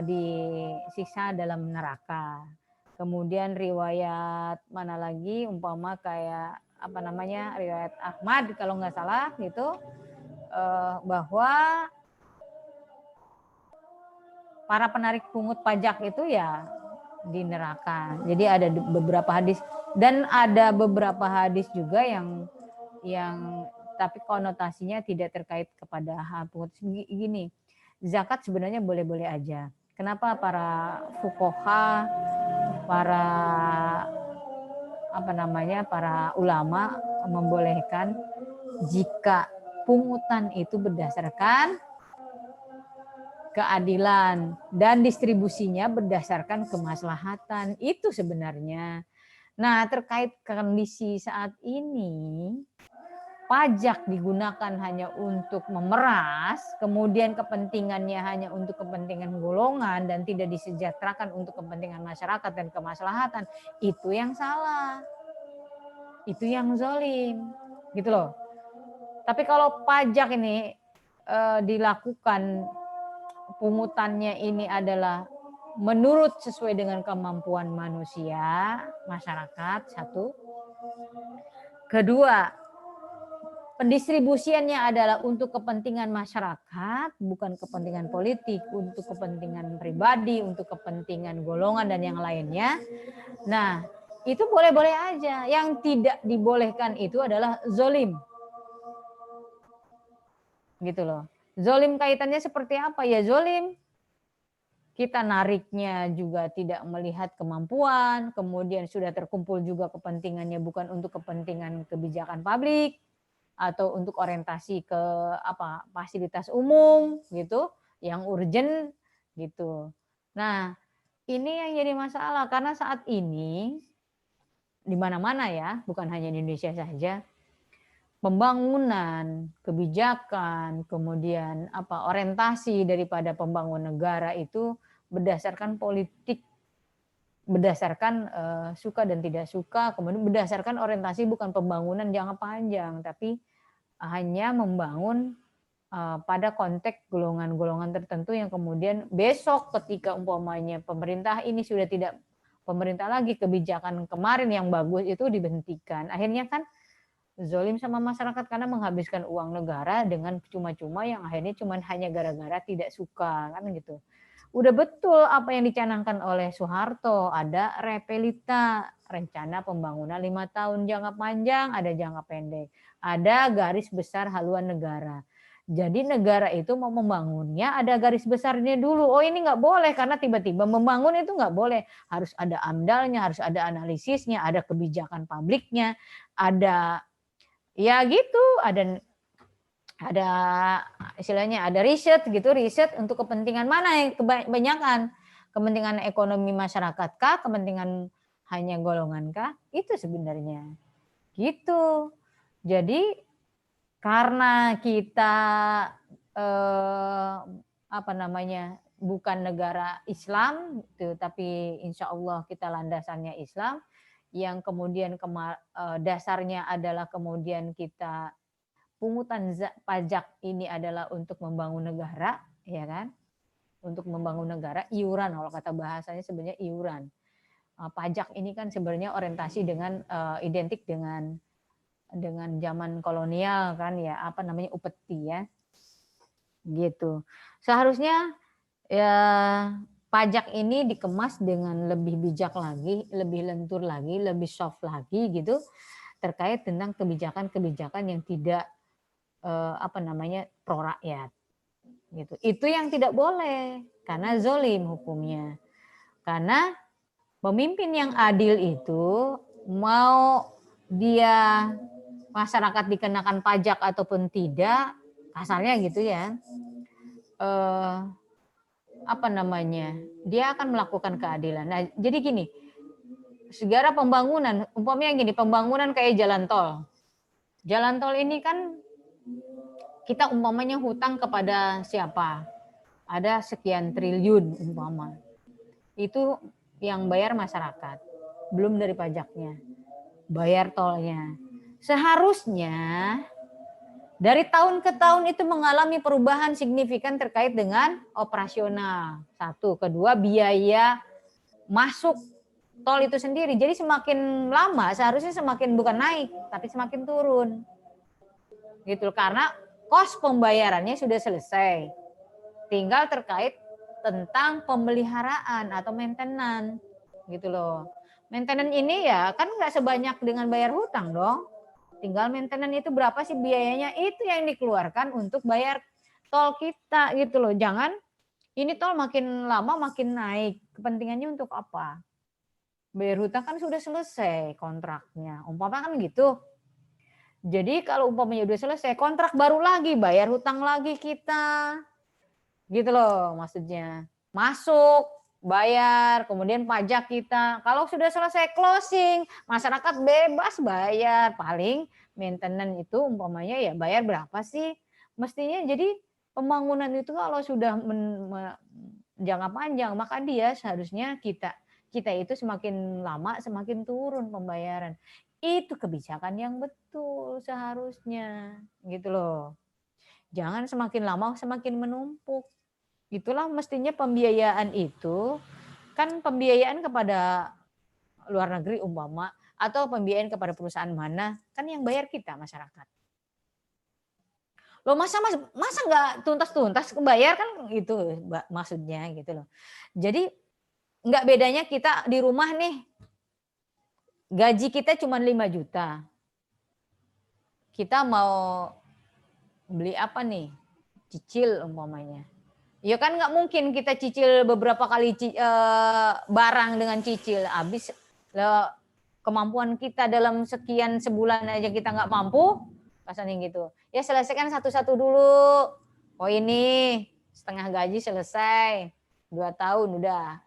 disiksa dalam neraka. Kemudian riwayat mana lagi, umpama kayak riwayat Ahmad kalau nggak salah gitu, bahwa para penarik pungut pajak itu ya di neraka. Jadi ada beberapa hadis dan ada beberapa hadis juga yang tapi konotasinya tidak terkait kepada hal pungut. Gini, zakat sebenarnya boleh-boleh aja. Kenapa para fuqaha, para ulama membolehkan jika pungutan itu berdasarkan keadilan dan distribusinya berdasarkan kemaslahatan itu sebenarnya. Nah, terkait kondisi saat ini, pajak digunakan hanya untuk memeras, kemudian kepentingannya hanya untuk kepentingan golongan dan tidak disejahterakan untuk kepentingan masyarakat dan kemaslahatan, itu yang salah. Itu yang zalim. Gitu loh. Tapi kalau pajak ini dilakukan pungutannya ini adalah menurut sesuai dengan kemampuan manusia, masyarakat, satu. Kedua, pendistribusiannya adalah untuk kepentingan masyarakat, bukan kepentingan politik, untuk kepentingan pribadi, untuk kepentingan golongan dan yang lainnya. Nah, itu boleh-boleh aja. Yang tidak dibolehkan itu adalah zolim. Gitu loh. Zolim kaitannya seperti apa? Ya zolim. Kita nariknya juga tidak melihat kemampuan, kemudian sudah terkumpul juga kepentingannya bukan untuk kepentingan kebijakan publik atau untuk orientasi ke fasilitas umum gitu, yang urgent gitu. Nah, ini yang jadi masalah karena saat ini di mana-mana ya, bukan hanya di Indonesia saja, pembangunan, kebijakan, kemudian orientasi daripada pembangunan negara itu berdasarkan politik, berdasarkan suka dan tidak suka, kemudian berdasarkan orientasi bukan pembangunan jangka panjang, tapi hanya membangun pada konteks golongan-golongan tertentu yang kemudian besok ketika umpamanya pemerintah ini sudah tidak pemerintah lagi, kebijakan kemarin yang bagus itu dihentikan. Akhirnya kan Zolim sama masyarakat karena menghabiskan uang negara dengan cuma-cuma yang akhirnya cuma hanya gara-gara tidak suka kan gitu. Udah betul apa yang dicanangkan oleh Soeharto, ada repelita, rencana pembangunan 5 tahun jangka panjang, ada jangka pendek. Ada garis besar haluan negara. Jadi negara itu mau membangunnya ada garis besarnya dulu. Oh ini nggak boleh karena tiba-tiba membangun itu nggak boleh. Harus ada amdalnya, harus ada analisisnya, ada kebijakan publiknya, ada ya gitu, ada istilahnya ada riset gitu, riset untuk kepentingan mana yang kebanyakan, kepentingan ekonomi masyarakat kah, kepentingan hanya golongan kah, itu sebenarnya gitu. Jadi karena kita bukan negara Islam gitu, tapi insya Allah kita landasannya Islam, yang kemudian dasarnya adalah kemudian kita pungutan pajak ini adalah untuk membangun negara, ya kan? Untuk membangun negara, iuran kalau kata bahasanya sebenarnya iuran. Pajak ini kan sebenarnya orientasi dengan identik dengan zaman kolonial kan ya, upeti ya. Gitu. Seharusnya ya pajak ini dikemas dengan lebih bijak lagi, lebih lentur lagi, lebih soft lagi gitu terkait tentang kebijakan-kebijakan yang tidak pro rakyat gitu. Itu yang tidak boleh karena zolim hukumnya. Karena pemimpin yang adil itu mau dia masyarakat dikenakan pajak ataupun tidak, kasarnya gitu ya, dia akan melakukan keadilan. Nah jadi gini, segala pembangunan, umpamanya gini, pembangunan kayak jalan tol. Jalan tol ini kan kita umpamanya hutang kepada siapa? Ada sekian triliun umpama. Itu yang bayar masyarakat. Belum dari pajaknya. Bayar tolnya. Seharusnya dari tahun ke tahun itu mengalami perubahan signifikan terkait dengan operasional. Satu. Kedua, biaya masuk tol itu sendiri. Jadi semakin lama seharusnya semakin bukan naik, tapi semakin turun. Gitu. Karena kos pembayarannya sudah selesai. Tinggal terkait tentang pemeliharaan atau maintenance gitu loh. Maintenance ini ya kan nggak sebanyak dengan bayar hutang dong. Tinggal maintenance itu berapa sih biayanya, itu yang dikeluarkan untuk bayar tol kita gitu loh. Jangan ini tol makin lama makin naik. Kepentingannya untuk apa? Bayar hutang kan sudah selesai kontraknya. Umpama kan gitu. Jadi kalau umpamanya udah selesai, kontrak baru lagi, bayar hutang lagi kita. Gitu loh maksudnya. Masuk, bayar, kemudian pajak kita. Kalau sudah selesai closing, masyarakat bebas bayar. Paling maintenance itu umpamanya ya bayar berapa sih? Mestinya jadi pembangunan itu kalau sudah jangka panjang, maka dia seharusnya kita itu semakin lama semakin turun pembayaran. Itu kebijakan yang betul seharusnya gitu loh. Jangan semakin lama semakin menumpuk. Itulah mestinya pembiayaan itu kan pembiayaan kepada luar negeri umpama atau pembiayaan kepada perusahaan mana kan yang bayar kita masyarakat. Loh masa nggak tuntas kebayar kan gitu maksudnya gitu loh. Jadi nggak bedanya kita di rumah nih gaji kita cuma 5 juta. Kita mau beli apa nih? Cicil umpamanya. Ya kan nggak mungkin kita cicil beberapa kali barang dengan cicil. Habis kemampuan kita dalam sekian sebulan aja kita nggak mampu. Kasarnya gitu. Ya selesaikan satu-satu dulu. Oh ini setengah gaji selesai. 2 tahun udah.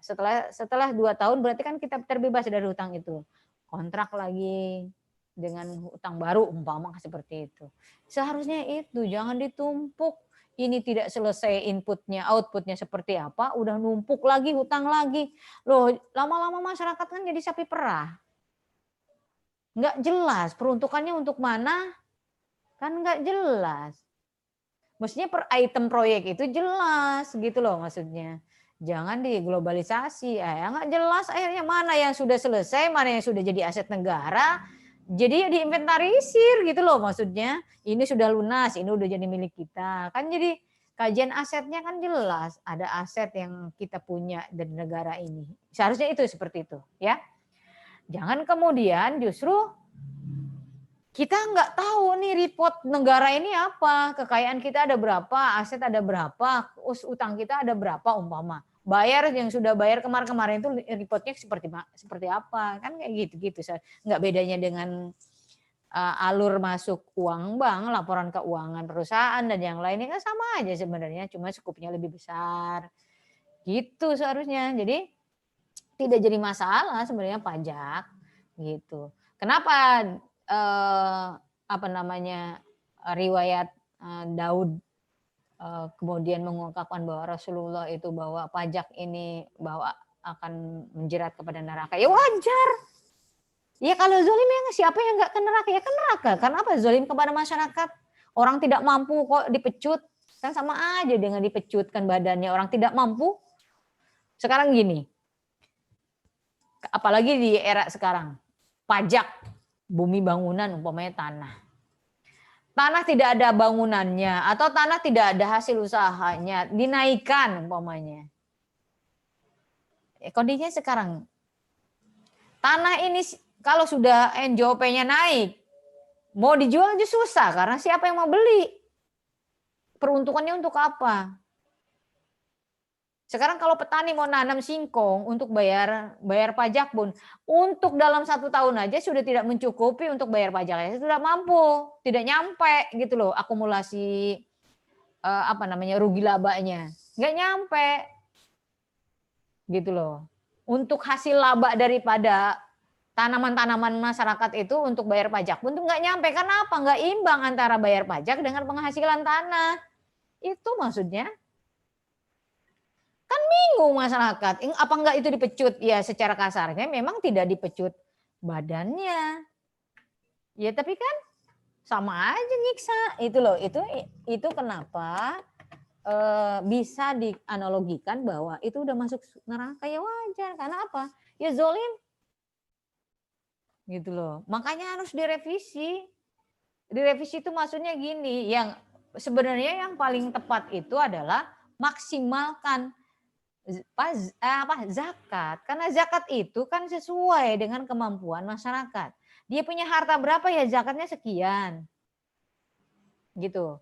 Setelah 2 tahun berarti kan kita terbebas dari hutang itu. Kontrak lagi dengan hutang baru umpama seperti itu. Seharusnya itu jangan ditumpuk. Ini tidak selesai inputnya, outputnya seperti apa, udah numpuk lagi, hutang lagi. Loh, lama-lama masyarakat kan jadi sapi perah. Nggak jelas peruntukannya untuk mana, kan nggak jelas. Mestinya per item proyek itu jelas gitu loh maksudnya. Jangan diglobalisasi, ya nggak jelas akhirnya mana yang sudah selesai, mana yang sudah jadi aset negara, Jadi ya diinventarisir gitu loh maksudnya. Ini sudah lunas, ini udah jadi milik kita. Kan jadi kajian asetnya kan jelas. Ada aset yang kita punya dari negara ini. Seharusnya itu seperti itu ya. Jangan kemudian justru kita nggak tahu nih report negara ini apa. Kekayaan kita ada berapa, aset ada berapa, utang kita ada berapa umpama. Bayar yang sudah bayar kemarin-kemarin itu reportnya seperti apa. Kan kayak gitu-gitu. Nggak bedanya dengan alur masuk uang bank, laporan keuangan perusahaan dan yang lainnya kan sama aja sebenarnya, cuma skupnya lebih besar. Gitu seharusnya. Jadi tidak jadi masalah sebenarnya pajak gitu. Kenapa riwayat Daud kemudian mengungkapkan bahwa Rasulullah itu bahwa pajak ini bahwa akan menjerat kepada neraka? Ya wajar. Ya kalau zolim ya siapa yang nggak ke neraka? Ya ke neraka. Karena apa? Zolim kepada masyarakat. Orang tidak mampu kok dipecut. Kan sama aja dengan dipecutkan badannya. Orang tidak mampu. Sekarang gini. Apalagi di era sekarang. Pajak bumi bangunan umpamanya tanah. Tanah tidak ada bangunannya atau tanah tidak ada hasil usahanya. Dinaikkan umpamanya. Kondisinya sekarang. Tanah ini kalau sudah NJOP-nya naik, mau dijual aja susah karena siapa yang mau beli? Peruntukannya untuk apa? Sekarang kalau petani mau nanam singkong untuk bayar pajak pun, untuk dalam 1 tahun aja sudah tidak mencukupi untuk bayar pajaknya, sudah mampu, tidak nyampe gitu loh akumulasi rugi labanya, nggak nyampe gitu loh. Untuk hasil laba daripada tanaman-tanaman masyarakat itu untuk bayar pajak pun tuh nggak nyampe. Karena apa? Nggak imbang antara bayar pajak dengan penghasilan tanah. Itu maksudnya. Kan bingung masyarakat. Apa nggak itu dipecut? Ya secara kasarnya memang tidak dipecut badannya. Ya tapi kan sama aja nyiksa. Itu loh. Itu kenapa bisa dianalogikan bahwa itu udah masuk neraka ya wajar. Karena apa? Ya zolim. Gitu loh. Makanya harus direvisi. Direvisi itu maksudnya gini, yang sebenarnya yang paling tepat itu adalah maksimalkan zakat. Karena zakat itu kan sesuai dengan kemampuan masyarakat. Dia punya harta berapa ya zakatnya sekian. Gitu.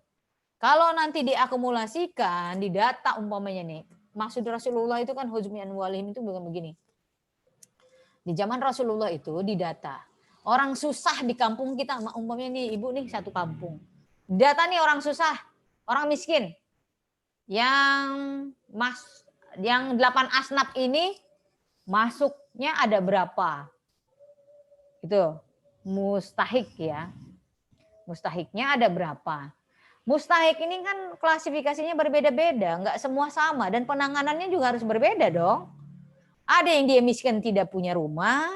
Kalau nanti diakumulasikan, didata umpamanya nih. Maksud Rasulullah itu kan huzmi anwalihim itu bukan begini. Di zaman Rasulullah itu didata. Orang susah di kampung kita, umpamanya nih ibu nih satu kampung. Data nih orang susah, orang miskin. Yang 8 asnaf ini masuknya ada berapa? Itu mustahik ya. Mustahiknya ada berapa? Mustahik ini kan klasifikasinya berbeda-beda, nggak semua sama dan penanganannya juga harus berbeda dong. Ada yang dia miskin tidak punya rumah,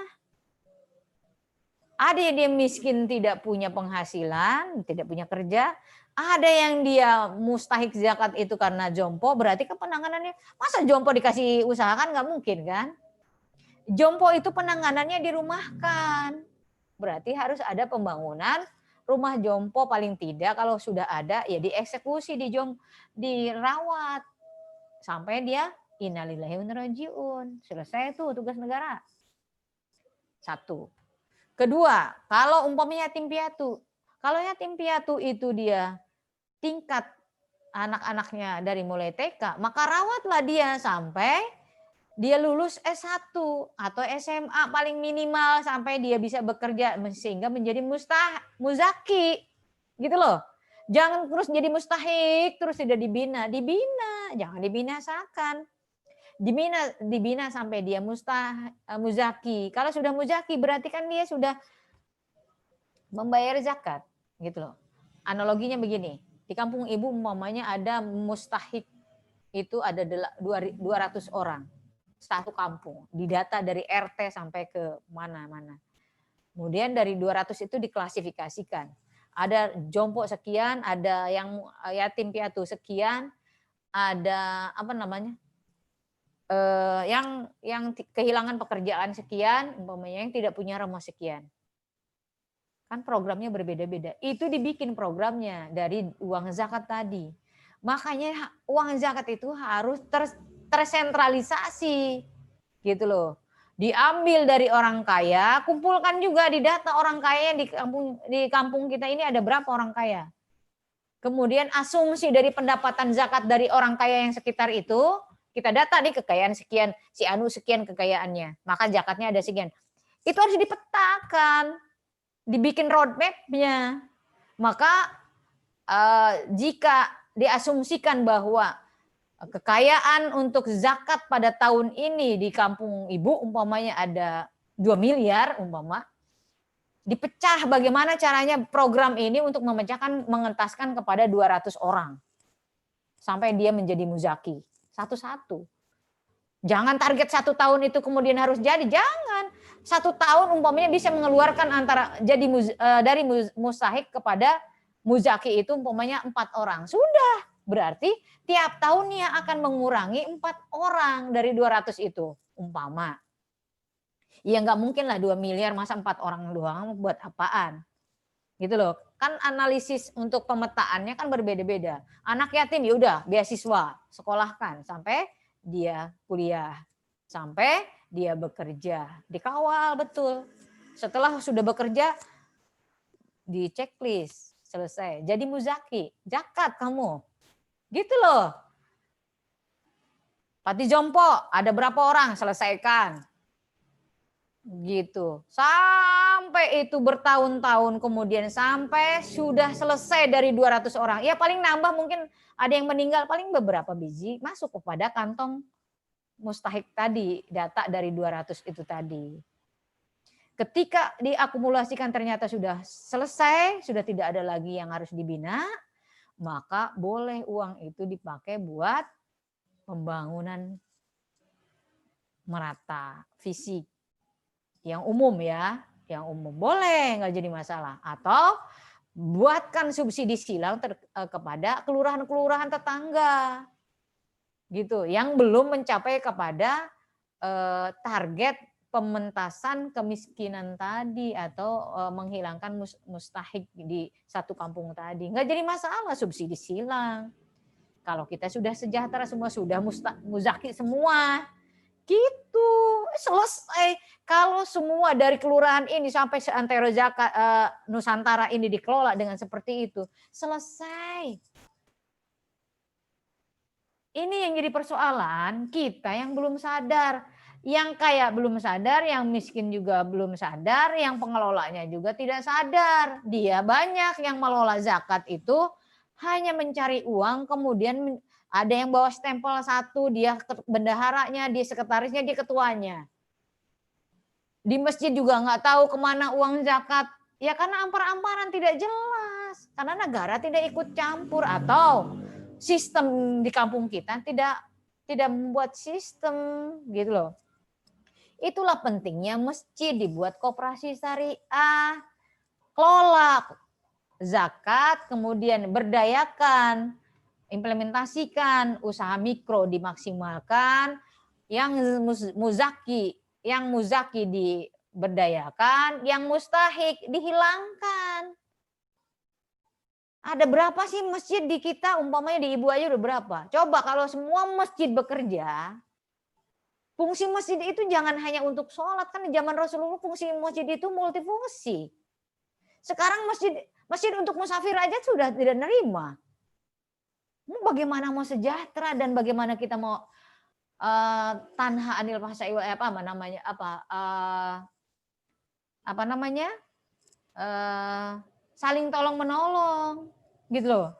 ada yang dia miskin tidak punya penghasilan, tidak punya kerja, ada yang dia mustahik zakat itu karena jompo, berarti kan penanganannya, masa jompo dikasih usaha kan nggak mungkin kan? Jompo itu penanganannya dirumahkan, berarti harus ada pembangunan rumah jompo paling tidak kalau sudah ada ya dieksekusi, dirawat sampai dia innalillahi wa inna ilaihi raji'un. Selesai tuh tugas negara. 1. Kedua, kalau umpamanya yatim piatu. Kalau yatim piatu itu dia tingkat anak-anaknya dari mulai TK, maka rawatlah dia sampai dia lulus S1 atau SMA paling minimal sampai dia bisa bekerja sehingga menjadi muzaki. Gitu loh. Jangan terus jadi mustahik, terus tidak dibina, jangan dibinasakan. Dibina sampai dia muzaki. Kalau sudah muzaki berarti kan dia sudah membayar zakat, gitu loh. Analoginya begini, di kampung ibu umpamanya ada mustahik itu ada 200 orang satu kampung, didata dari RT sampai ke mana-mana. Kemudian dari 200 itu diklasifikasikan. Ada jompo sekian, ada yang yatim piatu sekian, ada yang kehilangan pekerjaan sekian, umpamanya yang tidak punya rumah sekian. Kan programnya berbeda-beda. Itu dibikin programnya dari uang zakat tadi. Makanya uang zakat itu harus tersentralisasi. Gitu loh. Diambil dari orang kaya, kumpulkan juga di data orang kaya di kampung kita ini ada berapa orang kaya. Kemudian asumsi dari pendapatan zakat dari orang kaya yang sekitar itu, kita data nih kekayaan sekian, si Anu sekian kekayaannya, maka zakatnya ada sekian. Itu harus dipetakan, dibikin roadmap-nya. Maka jika diasumsikan bahwa kekayaan untuk zakat pada tahun ini di kampung ibu umpamanya ada 2 miliar umpama, dipecah bagaimana caranya program ini untuk mengentaskan kepada 200 orang. Sampai dia menjadi muzaki. Satu-satu. Jangan target 1 tahun itu kemudian harus jadi. Jangan. 1 tahun umpamanya bisa mengeluarkan antara jadi dari mustahik kepada muzaki itu umpamanya 4 orang. Sudah. Berarti tiap tahunnya akan mengurangi 4 orang dari 200 itu. Umpama. Ya nggak mungkin lah 2 miliar masa 4 orang doang buat apaan. Gitu loh. Kan analisis untuk pemetaannya kan berbeda-beda. Anak yatim ya udah beasiswa, sekolahkan sampai dia kuliah, sampai dia bekerja, dikawal betul. Setelah sudah bekerja di checklist, selesai. Jadi muzaki, zakat kamu. Gitu loh. Pati jompo, ada berapa orang? Selesaikan. Gitu. Sampai itu bertahun-tahun kemudian sampai sudah selesai dari 200 orang. Ya paling nambah mungkin ada yang meninggal, paling beberapa biji masuk kepada kantong mustahik tadi, data dari 200 itu tadi. Ketika diakumulasikan ternyata sudah selesai, sudah tidak ada lagi yang harus dibina, maka boleh uang itu dipakai buat pembangunan merata fisik. Yang umum ya, yang umum boleh, nggak jadi masalah. Atau buatkan subsidi silang kepada kelurahan-kelurahan tetangga, gitu, yang belum mencapai kepada target pementasan kemiskinan tadi atau menghilangkan mustahik di satu kampung tadi. Nggak jadi masalah subsidi silang. Kalau kita sudah sejahtera semua, sudah muzaki semua. Gitu, selesai. Kalau semua dari kelurahan ini sampai seantero zakat Nusantara ini dikelola dengan seperti itu, selesai. Ini yang jadi persoalan kita yang belum sadar. Yang kaya belum sadar, yang miskin juga belum sadar, yang pengelolanya juga tidak sadar. Dia banyak yang melola zakat itu hanya mencari uang, kemudian ada yang bawa stempel satu, dia bendaharanya, dia sekretarisnya, dia ketuanya. Di masjid juga nggak tahu kemana uang zakat. Ya karena ampar-amparan tidak jelas. Karena negara tidak ikut campur atau sistem di kampung kita tidak membuat sistem gitu loh. Itulah pentingnya masjid dibuat koperasi syariah, kelola zakat, kemudian berdayakan, implementasikan usaha mikro dimaksimalkan, yang muzaki diberdayakan, yang mustahik dihilangkan. Ada berapa sih masjid di kita, umpamanya di Ibu aja udah berapa? Coba kalau semua masjid bekerja, fungsi masjid itu jangan hanya untuk sholat, kan di zaman Rasulullah fungsi masjid itu multifungsi. Sekarang masjid untuk musafir aja sudah tidak nerima. Bagaimana mau sejahtera dan bagaimana kita mau tanha anil fahsya'i saling tolong menolong gitu loh.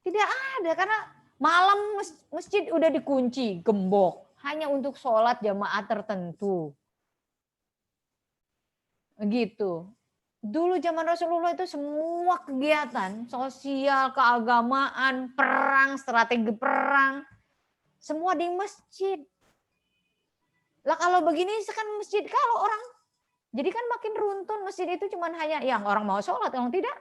Tidak ada karena malam masjid udah dikunci, gembok hanya untuk sholat jamaah tertentu. Gitu. Dulu zaman Rasulullah itu semua kegiatan sosial, keagamaan, perang, strategi perang, semua di masjid. Lah kalau begini kan masjid, kalau orang, jadi kan makin runtun masjid itu cuma hanya yang orang mau sholat, orang tidak.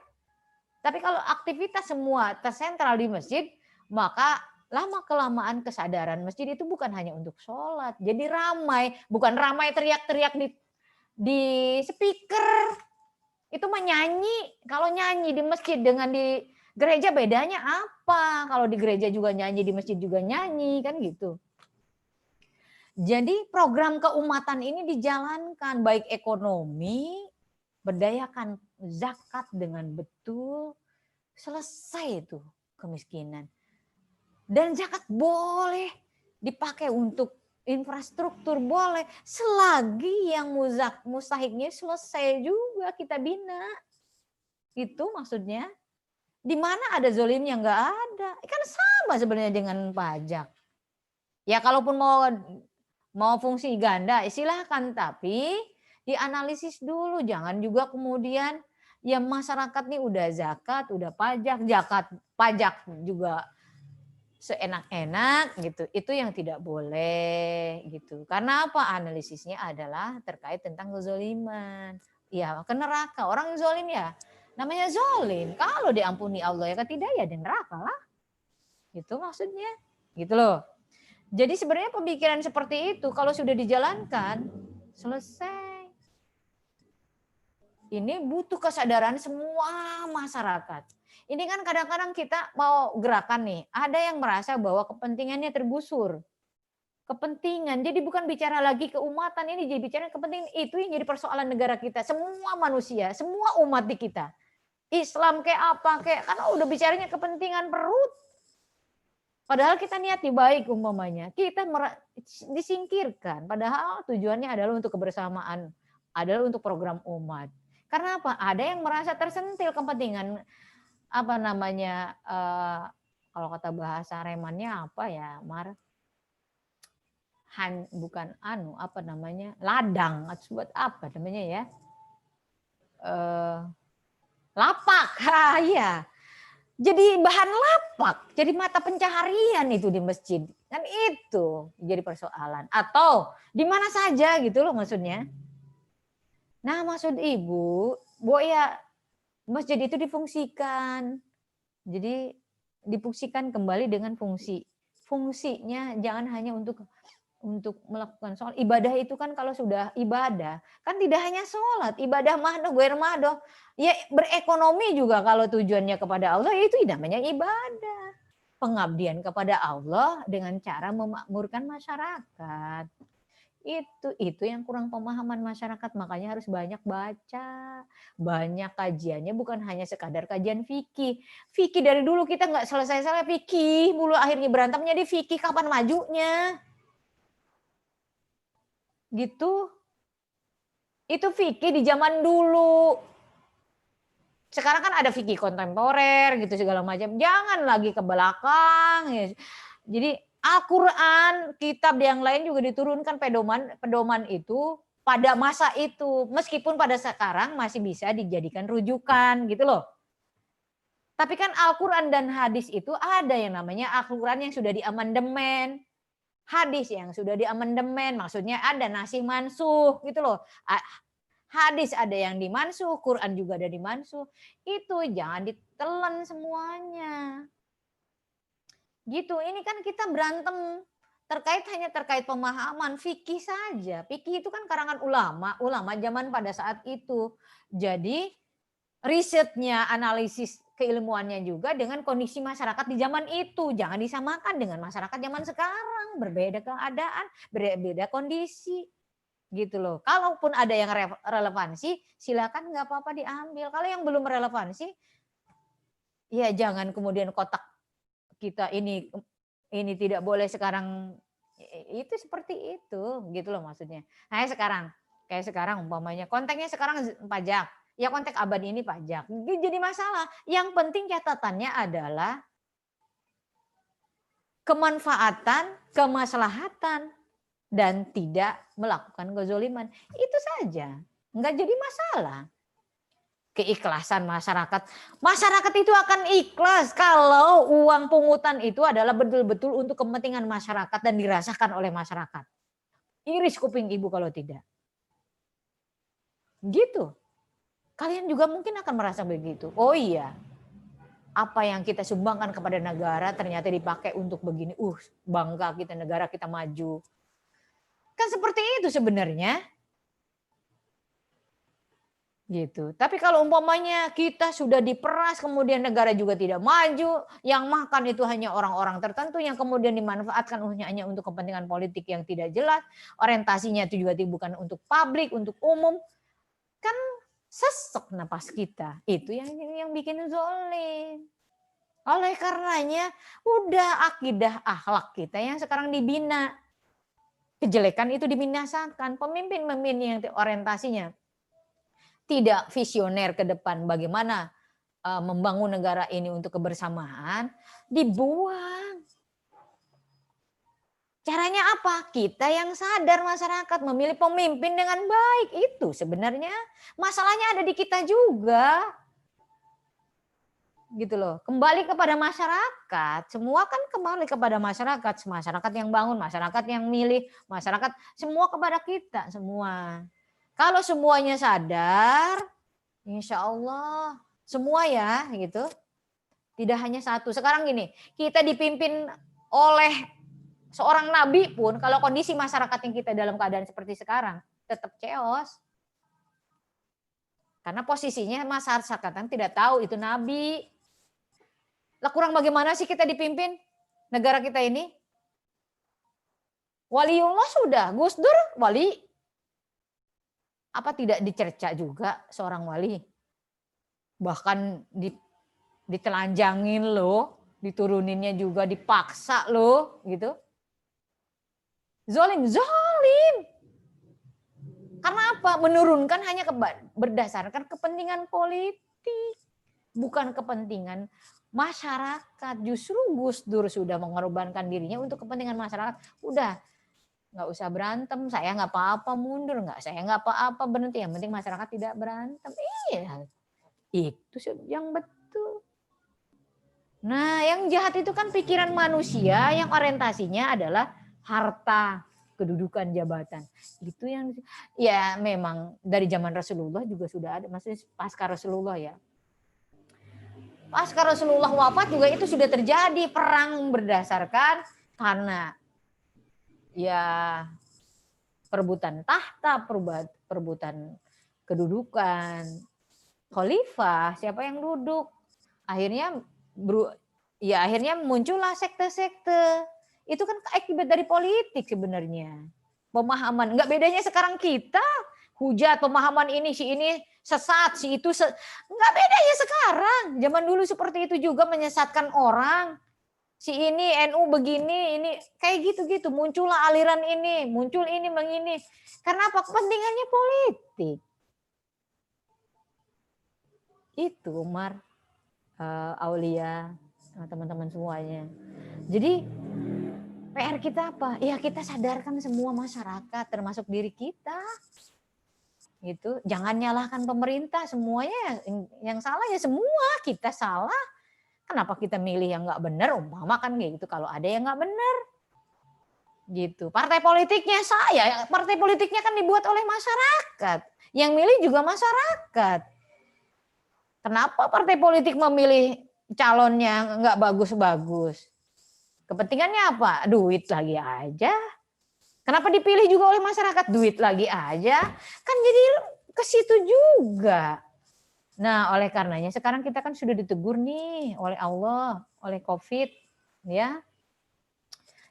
Tapi kalau aktivitas semua tersentral di masjid, maka lama-kelamaan kesadaran masjid itu bukan hanya untuk sholat. Jadi ramai, bukan ramai teriak-teriak di speaker. Itu mah nyanyi. Kalau nyanyi di masjid dengan di gereja bedanya apa? Kalau di gereja juga nyanyi, di masjid juga nyanyi, kan gitu. Jadi program keumatan ini dijalankan, baik ekonomi, berdayakan zakat dengan betul, selesai itu kemiskinan. Dan zakat boleh dipakai untuk infrastruktur, boleh, selagi yang mustahiknya selesai juga kita bina. Itu maksudnya. Di mana ada zolimnya? Nggak ada. Kan sama sebenarnya dengan pajak. Ya kalaupun mau fungsi ganda silahkan, tapi dianalisis dulu, jangan juga kemudian ya masyarakat nih udah zakat, udah pajak juga seenak-enak gitu. Itu yang tidak boleh gitu. Karena apa? Analisisnya adalah terkait tentang kezoliman. Ya ke neraka, orang zolim ya namanya zolim. Kalau diampuni Allah ya tidak ya di neraka lah. Itu maksudnya. Gitu loh. Jadi sebenarnya pemikiran seperti itu kalau sudah dijalankan selesai. Ini butuh kesadaran semua masyarakat. Ini kan kadang-kadang kita mau gerakan nih, ada yang merasa bahwa kepentingannya tergusur. Kepentingan, jadi bukan bicara lagi keumatan, ini jadi bicara kepentingan. Itu yang jadi persoalan negara kita, semua manusia, semua umat di kita. Islam kayak apa, kayak karena udah bicaranya kepentingan perut. Padahal kita niatnya baik umpamanya, kita disingkirkan. Padahal tujuannya adalah untuk kebersamaan, adalah untuk program umat. Karena apa? Ada yang merasa tersentil kepentingan apa namanya? Kalau kata bahasa Remannya apa ya, Mar? Bukan apa namanya? Ladang atau buat apa namanya ya? Lapak, iya. Jadi bahan lapak, jadi mata pencaharian itu di masjid. Kan itu jadi persoalan. Atau di mana saja gitu loh maksudnya. Nah maksud Ibu, ya masjid itu difungsikan. Jadi difungsikan kembali dengan fungsi. Fungsinya jangan hanya untuk melakukan sholat. Ibadah itu kan kalau sudah ibadah, kan tidak hanya sholat, ibadah mahdoh, guer mahdoh. Ya berekonomi juga kalau tujuannya kepada Allah, itu namanya ibadah. Pengabdian kepada Allah dengan cara memakmurkan masyarakat. Itu yang kurang pemahaman masyarakat, makanya harus banyak baca, banyak kajiannya, bukan hanya sekadar kajian fikih. Fikih dari dulu kita nggak selesai-selesai fikih, mulu akhirnya berantemnya di fikih, kapan majunya? Gitu. Itu fikih di zaman dulu. Sekarang kan ada fikih kontemporer gitu segala macam. Jangan lagi ke belakang. Ya. Jadi Al-Quran, kitab yang lain juga diturunkan pedoman itu pada masa itu. Meskipun pada sekarang masih bisa dijadikan rujukan gitu loh. Tapi kan Al-Quran dan hadis itu ada yang namanya Al-Quran yang sudah diamandemen. Hadis yang sudah diamandemen, maksudnya ada nasih mansuh gitu loh. Hadis ada yang dimansuh, Quran juga ada dimansuh. Itu jangan ditelan semuanya. Gitu, ini kan kita berantem hanya terkait pemahaman fikih saja. Fikih itu kan karangan ulama zaman pada saat itu. Jadi risetnya, analisis keilmuannya juga dengan kondisi masyarakat di zaman itu. Jangan disamakan dengan masyarakat zaman sekarang. Berbeda keadaan, berbeda kondisi. Gitu loh. Kalaupun ada yang relevansi, silakan nggak apa-apa diambil. Kalau yang belum relevansi, ya jangan kemudian kotak kita ini tidak boleh sekarang. Itu seperti itu. Gitu loh maksudnya. Nah kayak sekarang umpamanya konteksnya sekarang pajak. Ya konteks abad ini pajak. Jadi masalah. Yang penting catatannya adalah kemanfaatan, kemaslahatan, dan tidak melakukan kezoliman. Itu saja. Enggak jadi masalah. Keikhlasan masyarakat. Masyarakat itu akan ikhlas kalau uang pungutan itu adalah betul-betul untuk kepentingan masyarakat dan dirasakan oleh masyarakat. Iris kuping ibu kalau tidak. Gitu. Kalian juga mungkin akan merasa begitu. Oh iya, apa yang kita sumbangkan kepada negara ternyata dipakai untuk begini. Bangga kita, negara kita maju. Kan seperti itu sebenarnya. Gitu. Tapi kalau umpamanya kita sudah diperas, kemudian negara juga tidak maju, yang makan itu hanya orang-orang tertentu yang kemudian dimanfaatkan hanya untuk kepentingan politik yang tidak jelas, orientasinya itu juga bukan untuk publik, untuk umum, kan sesek napas kita. Itu yang bikin zolim. Oleh karenanya, udah akidah akhlak kita yang sekarang dibina. Kejelekan itu dibinasakan. Pemimpin-pemimpin yang orientasinya tidak visioner ke depan bagaimana membangun negara ini untuk kebersamaan, dibuang. Caranya apa? Kita yang sadar masyarakat memilih pemimpin dengan baik. Itu sebenarnya masalahnya ada di kita juga. Gitu loh. Kembali kepada masyarakat. Semua kan kembali kepada masyarakat. Masyarakat yang bangun, masyarakat yang milih, masyarakat semua kepada kita semua. Kalau semuanya sadar, insya Allah semua ya gitu. Tidak hanya satu. Sekarang gini, kita dipimpin oleh seorang nabi pun, kalau kondisi masyarakat yang kita dalam keadaan seperti sekarang, tetap chaos. Karena posisinya masyarakat kan tidak tahu itu nabi. Lah kurang bagaimana sih kita dipimpin negara kita ini? Waliullah sudah, Gus Dur wali. Apa tidak dicerca juga seorang wali? Bahkan ditelanjangin loh, dituruninnya juga dipaksa loh, gitu. Zolim. Karena apa? Menurunkan hanya berdasarkan kepentingan politik, bukan kepentingan masyarakat. Justru Gus Dur sudah mengorbankan dirinya untuk kepentingan masyarakat. Udah, nggak usah berantem, saya nggak apa-apa mundur, saya nggak apa-apa berhenti, yang penting masyarakat tidak berantem. Iya, itu yang betul. Nah, yang jahat itu kan pikiran manusia yang orientasinya adalah harta, kedudukan, jabatan. Itu yang ya memang dari zaman Rasulullah juga sudah ada, maksudnya pasca Rasulullah ya. Pasca Rasulullah wafat juga itu sudah terjadi perang berdasarkan karena ya perebutan tahta, perebutan kedudukan, khalifah, siapa yang duduk. Akhirnya muncullah sekte-sekte. Itu kan akibat dari politik sebenarnya. Pemahaman, enggak bedanya sekarang kita hujat pemahaman ini, si ini sesat, si itu enggak bedanya sekarang. Zaman dulu seperti itu juga menyesatkan orang. Si ini NU begini, ini kayak gitu-gitu, muncullah aliran ini, muncul ini mengini. Karena apa? Kepentingannya politik. Itu Umar, Aulia, teman-teman semuanya. Jadi PR kita apa? Ya kita sadarkan semua masyarakat, termasuk diri kita. Gitu. Jangan nyalahkan pemerintah, semuanya yang salah ya semua, kita salah. Kenapa kita milih yang nggak benar? Umpama kan gitu. Kalau ada yang nggak benar, gitu. Partai politiknya partai politiknya kan dibuat oleh masyarakat. Yang milih juga masyarakat. Kenapa partai politik memilih calonnya nggak bagus-bagus? Kepentingannya apa? Duit lagi aja. Kenapa dipilih juga oleh masyarakat? Duit lagi aja. Kan jadi ke situ juga. Nah, oleh karenanya sekarang kita kan sudah ditegur nih oleh Allah, oleh COVID, ya.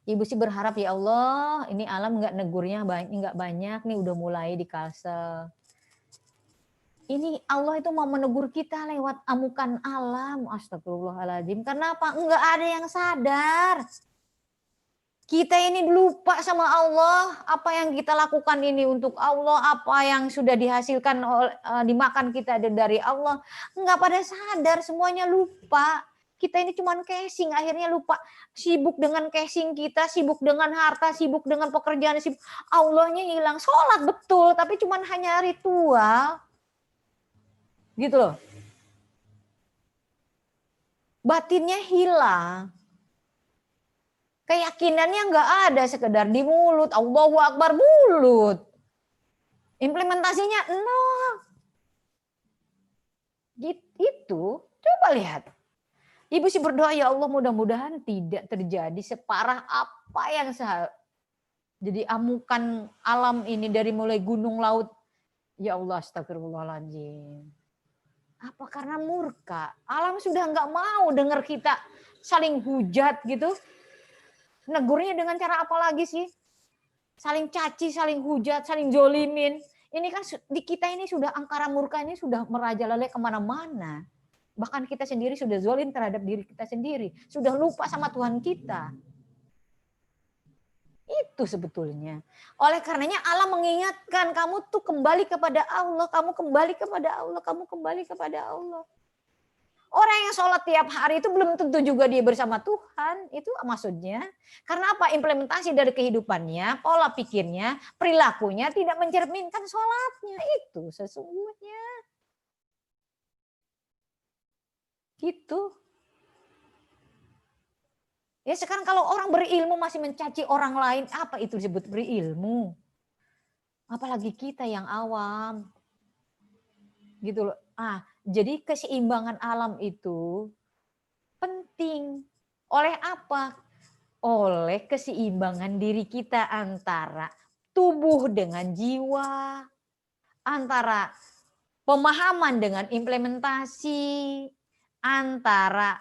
Ibu sih berharap ya Allah, ini alam nggak negurnya nggak banyak nih, udah mulai dikalsel. Ini Allah itu mau menegur kita lewat amukan alam, astagfirullahaladzim. Kenapa? Nggak ada yang sadar. Kita ini lupa sama Allah, apa yang kita lakukan ini untuk Allah, apa yang sudah dihasilkan dimakan kita dari Allah, enggak pada sadar, semuanya lupa. Kita ini cuma casing, akhirnya lupa, sibuk dengan casing kita, sibuk dengan harta, sibuk dengan pekerjaan, sibuk. Allahnya hilang, sholat betul, tapi cuma hanya ritual. Gitu loh. Batinnya hilang. Keyakinannya nggak ada, sekedar di mulut, Allahu Akbar mulut. Implementasinya nol. Gitu, coba lihat. Ibu sih berdoa ya Allah mudah-mudahan tidak terjadi separah apa yang jadi amukan alam ini dari mulai gunung laut Ya Allah, astagfirullahaladzim. Apa karena murka? Alam sudah nggak mau dengar kita saling hujat gitu. Negurnya dengan cara apa lagi sih? Saling caci, saling hujat, saling jolimin. Ini kan di kita ini sudah angkara murka ini sudah merajalela kemana-mana. Bahkan kita sendiri sudah zolim terhadap diri kita sendiri. Sudah lupa sama Tuhan kita. Itu sebetulnya. Oleh karenanya Allah mengingatkan kamu tuh kembali kepada Allah, kamu kembali kepada Allah, kamu kembali kepada Allah. Orang yang sholat tiap hari itu belum tentu juga dia bersama Tuhan. Itu maksudnya. Karena apa? Implementasi dari kehidupannya, pola pikirnya, perilakunya tidak mencerminkan sholatnya. Itu sesungguhnya. Gitu. Ya sekarang kalau orang berilmu masih mencaci orang lain, apa itu disebut berilmu? Apalagi kita yang awam. Gitu loh. Jadi keseimbangan alam itu penting. Oleh apa? Oleh keseimbangan diri kita antara tubuh dengan jiwa, antara pemahaman dengan implementasi, antara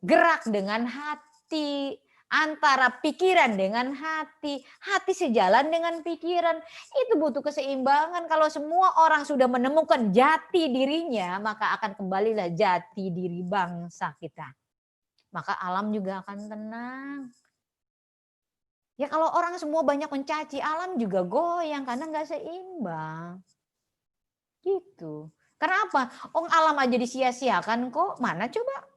gerak dengan hati, antara pikiran dengan hati sejalan dengan pikiran. Itu butuh keseimbangan. Kalau semua orang sudah menemukan jati dirinya, maka akan kembalilah jati diri bangsa kita. Maka alam juga akan tenang. Ya kalau orang semua banyak mencaci, alam juga goyang karena nggak seimbang. Gitu. Karena apa? Alam aja disia-siakan kok. Mana coba?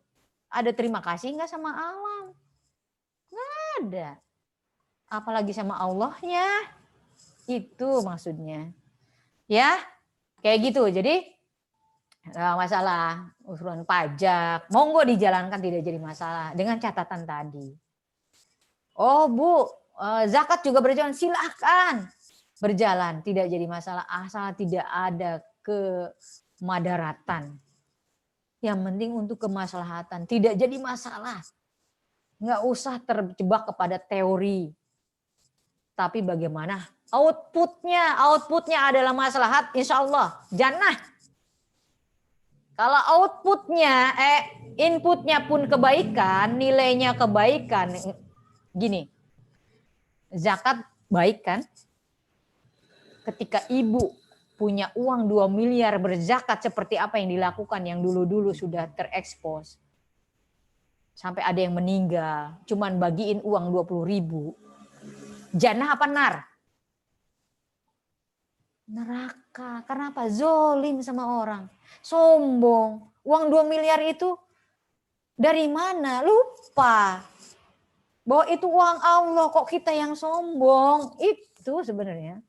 Ada terima kasih nggak sama alam? Nggak ada. Apalagi sama Allahnya. Itu maksudnya. Ya, kayak gitu. Jadi masalah usulan pajak, monggo dijalankan tidak jadi masalah. Dengan catatan tadi. Oh Bu, zakat juga berjalan, silahkan berjalan. Tidak jadi masalah, asal tidak ada kemadaratan. Yang penting untuk kemaslahatan, tidak jadi masalah. Nggak usah terjebak kepada teori. Tapi bagaimana outputnya? Outputnya adalah maslahat, insya Allah jannah. Kalau outputnya, inputnya pun kebaikan, nilainya kebaikan. Gini, zakat baik kan? Ketika ibu punya uang 2 miliar berzakat seperti apa yang dilakukan yang dulu-dulu sudah terekspos. Sampai ada yang meninggal, cuman bagiin uang 20.000. Jannah apa nar? Neraka. Karena apa? Zolim sama orang. Sombong. Uang 2 miliar itu dari mana? Lupa. Bahwa itu uang Allah, kok kita yang sombong. Itu sebenarnya.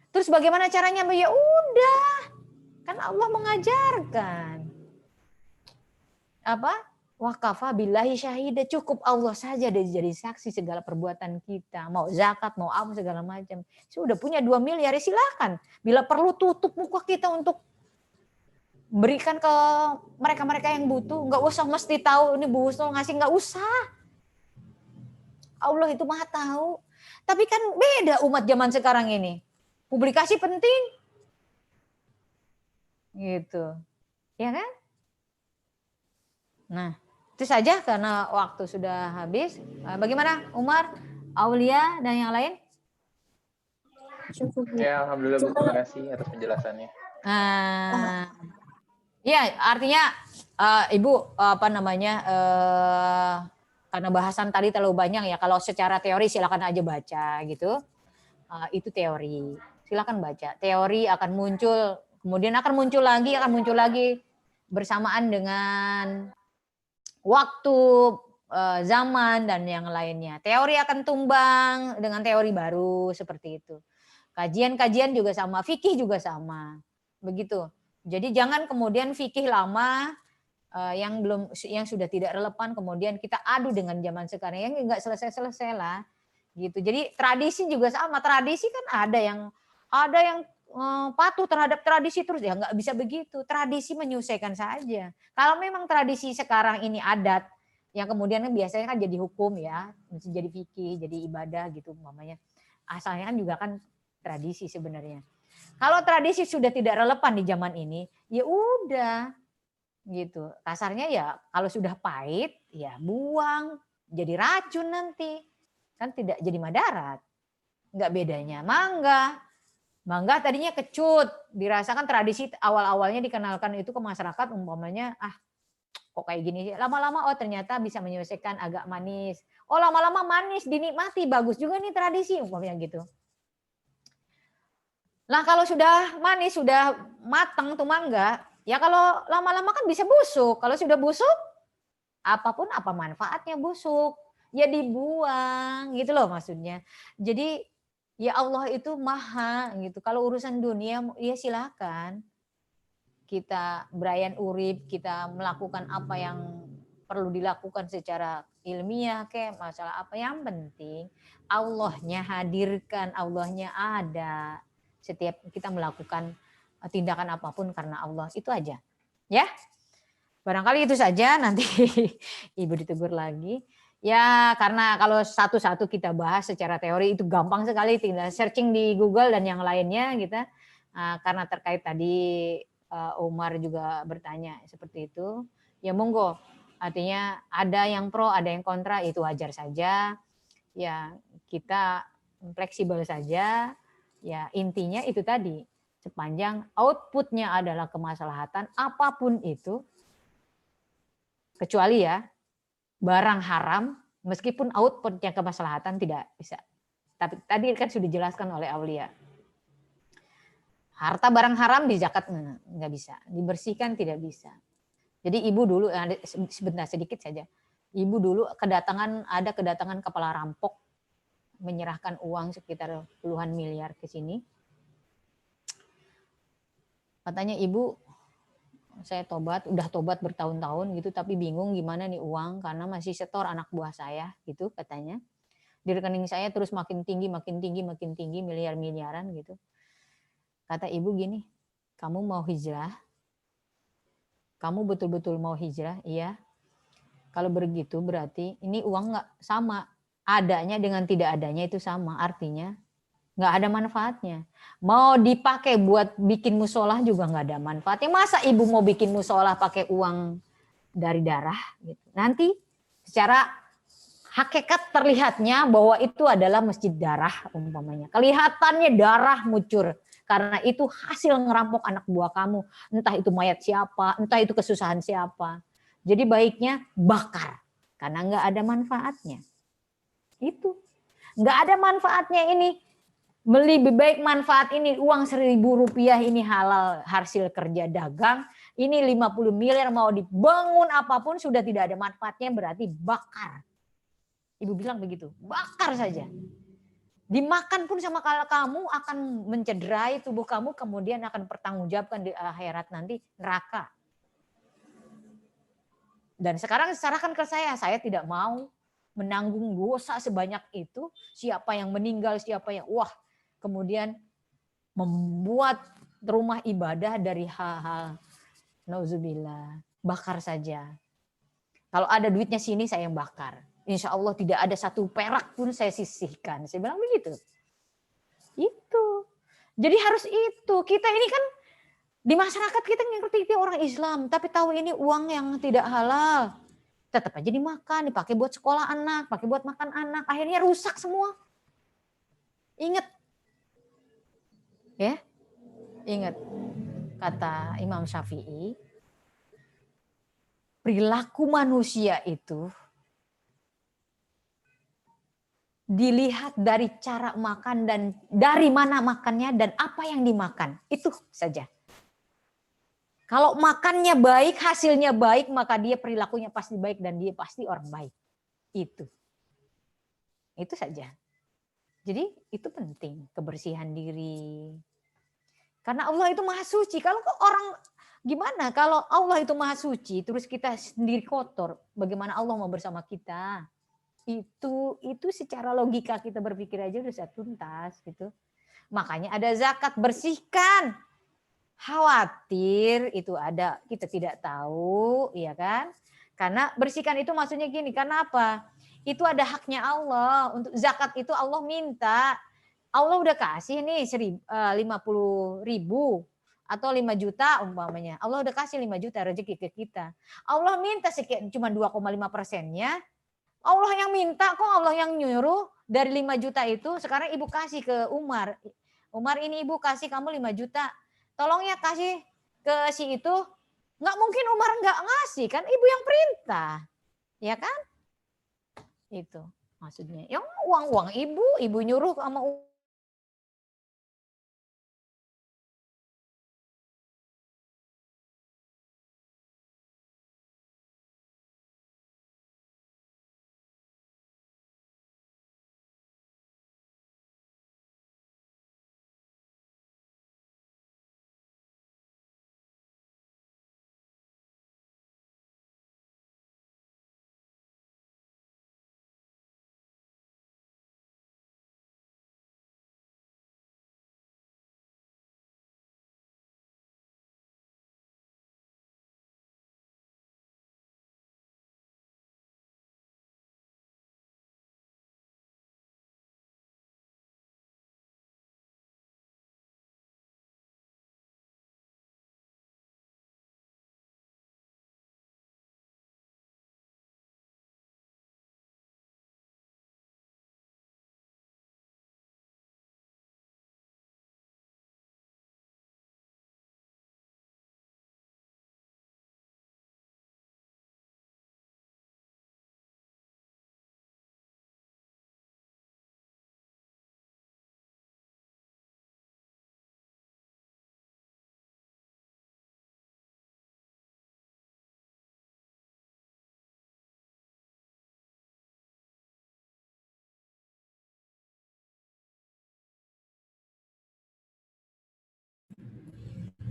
Terus bagaimana caranya? Ya udah, kan Allah mengajarkan. Apa? Wakafa billahi syahida, cukup Allah saja jadi saksi segala perbuatan kita. Mau zakat, mau apa segala macam. Sudah punya 2 miliar, ya silakan. Bila perlu tutup muka kita untuk berikan ke mereka-mereka yang butuh. Nggak usah mesti tahu ini Bu Husnul ngasih, nggak usah. Allah itu maha tahu. Tapi kan beda umat zaman sekarang ini. Publikasi penting. Gitu. Ya kan? Nah, itu saja karena waktu sudah habis. Bagaimana Umar, Aulia, dan yang lain? Ya, alhamdulillah Bu, terima kasih atas penjelasannya. Ya, artinya Ibu karena bahasan tadi terlalu banyak ya. Kalau secara teori silakan aja baca gitu. Itu teori. Silakan baca. Teori akan muncul, kemudian akan muncul lagi bersamaan dengan waktu, zaman dan yang lainnya. Teori akan tumbang dengan teori baru seperti itu. Kajian-kajian juga sama, fikih juga sama. Begitu. Jadi jangan kemudian fikih lama yang sudah tidak relevan kemudian kita adu dengan zaman sekarang yang enggak selesai-selesai lah. Gitu. Jadi tradisi juga sama. Tradisi kan ada yang patuh terhadap tradisi terus, ya nggak bisa begitu. Tradisi menyesuaikan saja. Kalau memang tradisi sekarang ini adat yang kemudian biasanya kan jadi hukum ya, jadi fikih, jadi ibadah gitu umpamanya. asalnya kan juga kan tradisi sebenarnya. Kalau tradisi sudah tidak relevan di zaman ini, ya udah gitu. Kasarnya ya kalau sudah pahit, ya buang, jadi racun nanti. Kan tidak jadi madarat. Enggak bedanya mangga. Mangga tadinya kecut, dirasakan tradisi awal-awalnya dikenalkan itu ke masyarakat umpamanya kok kayak gini sih. Lama-lama ternyata bisa menyelesaikan agak manis. Lama-lama manis dinikmati, bagus juga nih tradisi umpamanya gitu. Nah, kalau sudah manis, sudah matang tuh mangga, ya kalau lama-lama kan bisa busuk. Kalau sudah busuk, apapun apa manfaatnya busuk? Ya dibuang gitu loh maksudnya. Jadi ya Allah itu maha gitu. Kalau urusan dunia ya silakan. Kita berayan urip, kita melakukan apa yang perlu dilakukan secara ilmiah kayak masalah apa yang penting Allahnya hadirkan, Allahnya ada. Setiap kita melakukan tindakan apapun karena Allah, itu aja. Ya. Barangkali itu saja, nanti Ibu ditegur lagi. Ya, karena kalau satu-satu kita bahas secara teori itu gampang sekali, tinggal searching di Google dan yang lainnya gitu. Karena terkait tadi Umar juga bertanya seperti itu. Ya monggo. Artinya ada yang pro, ada yang kontra, itu wajar saja. Ya, kita fleksibel saja. Ya, intinya itu tadi. Sepanjang outputnya adalah kemaslahatan apapun itu, kecuali ya barang haram, meskipun outputnya kemaslahatan tidak bisa. Tapi tadi kan sudah dijelaskan oleh Aulia. Harta barang haram di zakat nggak bisa, dibersihkan tidak bisa. Jadi ibu dulu sebentar sedikit saja. Ibu dulu ada kedatangan kepala rampok menyerahkan uang sekitar puluhan miliar ke sini. Katanya ibu, saya udah tobat bertahun-tahun gitu, tapi bingung gimana nih uang karena masih setor anak buah saya gitu katanya. Di rekening saya terus makin tinggi, miliar-miliaran gitu. Kata ibu gini, kamu mau hijrah? Kamu betul-betul mau hijrah? Iya. Kalau begitu berarti ini uang nggak sama. Adanya dengan tidak adanya itu sama. Artinya nggak ada manfaatnya. Mau dipakai buat bikin musolah juga nggak ada manfaatnya. Masa ibu mau bikin musolah pakai uang dari darah? Gitu. Nanti secara hakikat terlihatnya bahwa itu adalah masjid darah umpamanya. Kelihatannya darah mucur. Karena itu hasil ngerampok anak buah kamu. Entah itu mayat siapa, entah itu kesusahan siapa. Jadi baiknya bakar. Karena nggak ada manfaatnya. Itu. Nggak ada manfaatnya ini. Lebih baik manfaat ini uang 1.000 rupiah ini halal hasil kerja dagang. Ini 50 miliar mau dibangun apapun sudah tidak ada manfaatnya berarti bakar. Ibu bilang begitu. Bakar saja. Dimakan pun sama kamu akan mencederai tubuh kamu, kemudian akan pertanggungjawabkan di akhirat nanti neraka. Dan sekarang serahkan ke saya tidak mau menanggung dosa sebanyak itu. Siapa yang meninggal, siapa yang kemudian membuat rumah ibadah dari hal-hal nauzubillah, bakar saja. Kalau ada duitnya sini saya yang bakar. Insya Allah tidak ada satu perak pun saya sisihkan. Saya bilang begitu. Itu. Jadi harus itu. Kita ini kan di masyarakat kita ngerti orang Islam. Tapi tahu ini uang yang tidak halal. Tetap aja dimakan. Dipakai buat sekolah anak. Pakai buat makan anak. Akhirnya rusak semua. Ingat. Ya. Ingat. Kata Imam Syafi'i. Perilaku manusia itu dilihat dari cara makan dan dari mana makannya dan apa yang dimakan. Itu saja. Kalau makannya baik, hasilnya baik, maka dia perilakunya pasti baik dan dia pasti orang baik. Itu saja. Jadi itu penting, kebersihan diri. Karena Allah itu maha suci. Kalau orang gimana kalau Allah itu maha suci, terus kita sendiri kotor, bagaimana Allah mau bersama kita? Itu secara logika kita berpikir aja udah tuntas gitu. Makanya ada zakat, bersihkan. Khawatir itu ada, kita tidak tahu, ya kan? Karena bersihkan itu maksudnya gini, karena apa? Itu ada haknya Allah. Untuk zakat itu Allah minta Allah udah kasih nih 50.000 atau 5 juta umpamanya. Allah udah kasih 5 juta rezeki ke kita. Allah minta sekian cuma 2,5%-nya. Allah yang minta kok, Allah yang nyuruh. Dari 5 juta itu sekarang ibu kasih ke Umar. Umar, ini ibu kasih kamu 5 juta. Tolong ya kasih ke si itu. Nggak mungkin Umar nggak ngasih kan, ibu yang perintah. Ya kan? Itu maksudnya. Yang uang ibu nyuruh sama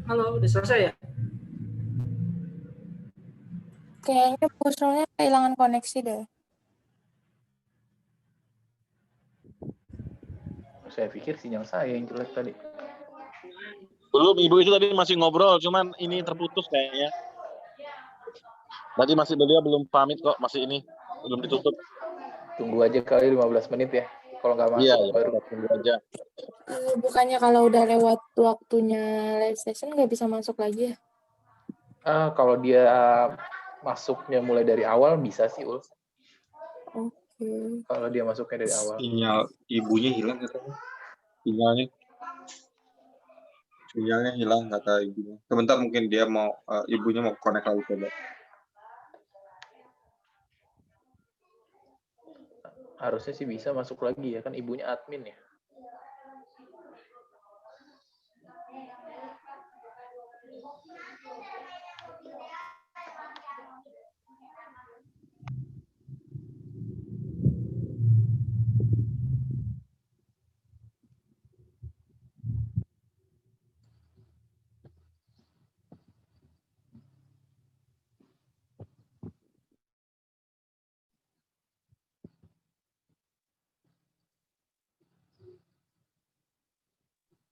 Halo, udah selesai ya? Kayaknya Bu Sulnya kehilangan koneksi deh. Saya pikir sinyal saya yang jelek tadi. Belum, ibu itu tadi masih ngobrol, cuman ini terputus kayaknya. Tadi masih beliau belum pamit kok, masih ini belum ditutup. Tunggu aja kali 15 menit ya. Kalau nggak masuk Iya, baru. tunggu aja. Bukannya kalau udah lewat waktunya live session nggak bisa masuk lagi ya? Kalau dia masuknya mulai dari awal bisa sih, Ul. Oke. Kalau dia masuknya dari awal. Sinyal ibunya hilang katanya. Sinyalnya hilang kata ibunya. Sebentar mungkin dia mau ibunya mau connect lagi coba. Harusnya sih bisa masuk lagi ya, kan ibunya admin ya.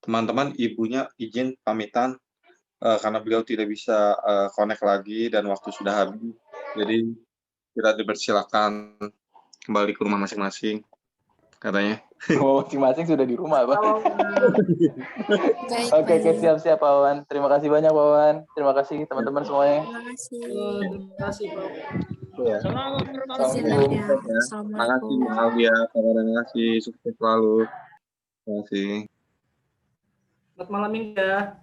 Teman-teman, ibunya izin pamitan karena beliau tidak bisa connect lagi dan waktu sudah habis. Jadi kita dipersilakan kembali ke rumah masing-masing katanya. Oh, masing-masing sudah di rumah, Pak. Baik, Oke, siap-siap, Pak Wawan. Terima kasih banyak, Pak Wawan. Terima kasih, teman-teman semuanya. Terima kasih. Terima kasih, Pak. Ya. Assalamualaikum. Terima kasih, Alvia. Terima kasih, sukses selalu. Terima kasih. Selamat malam minggu ya.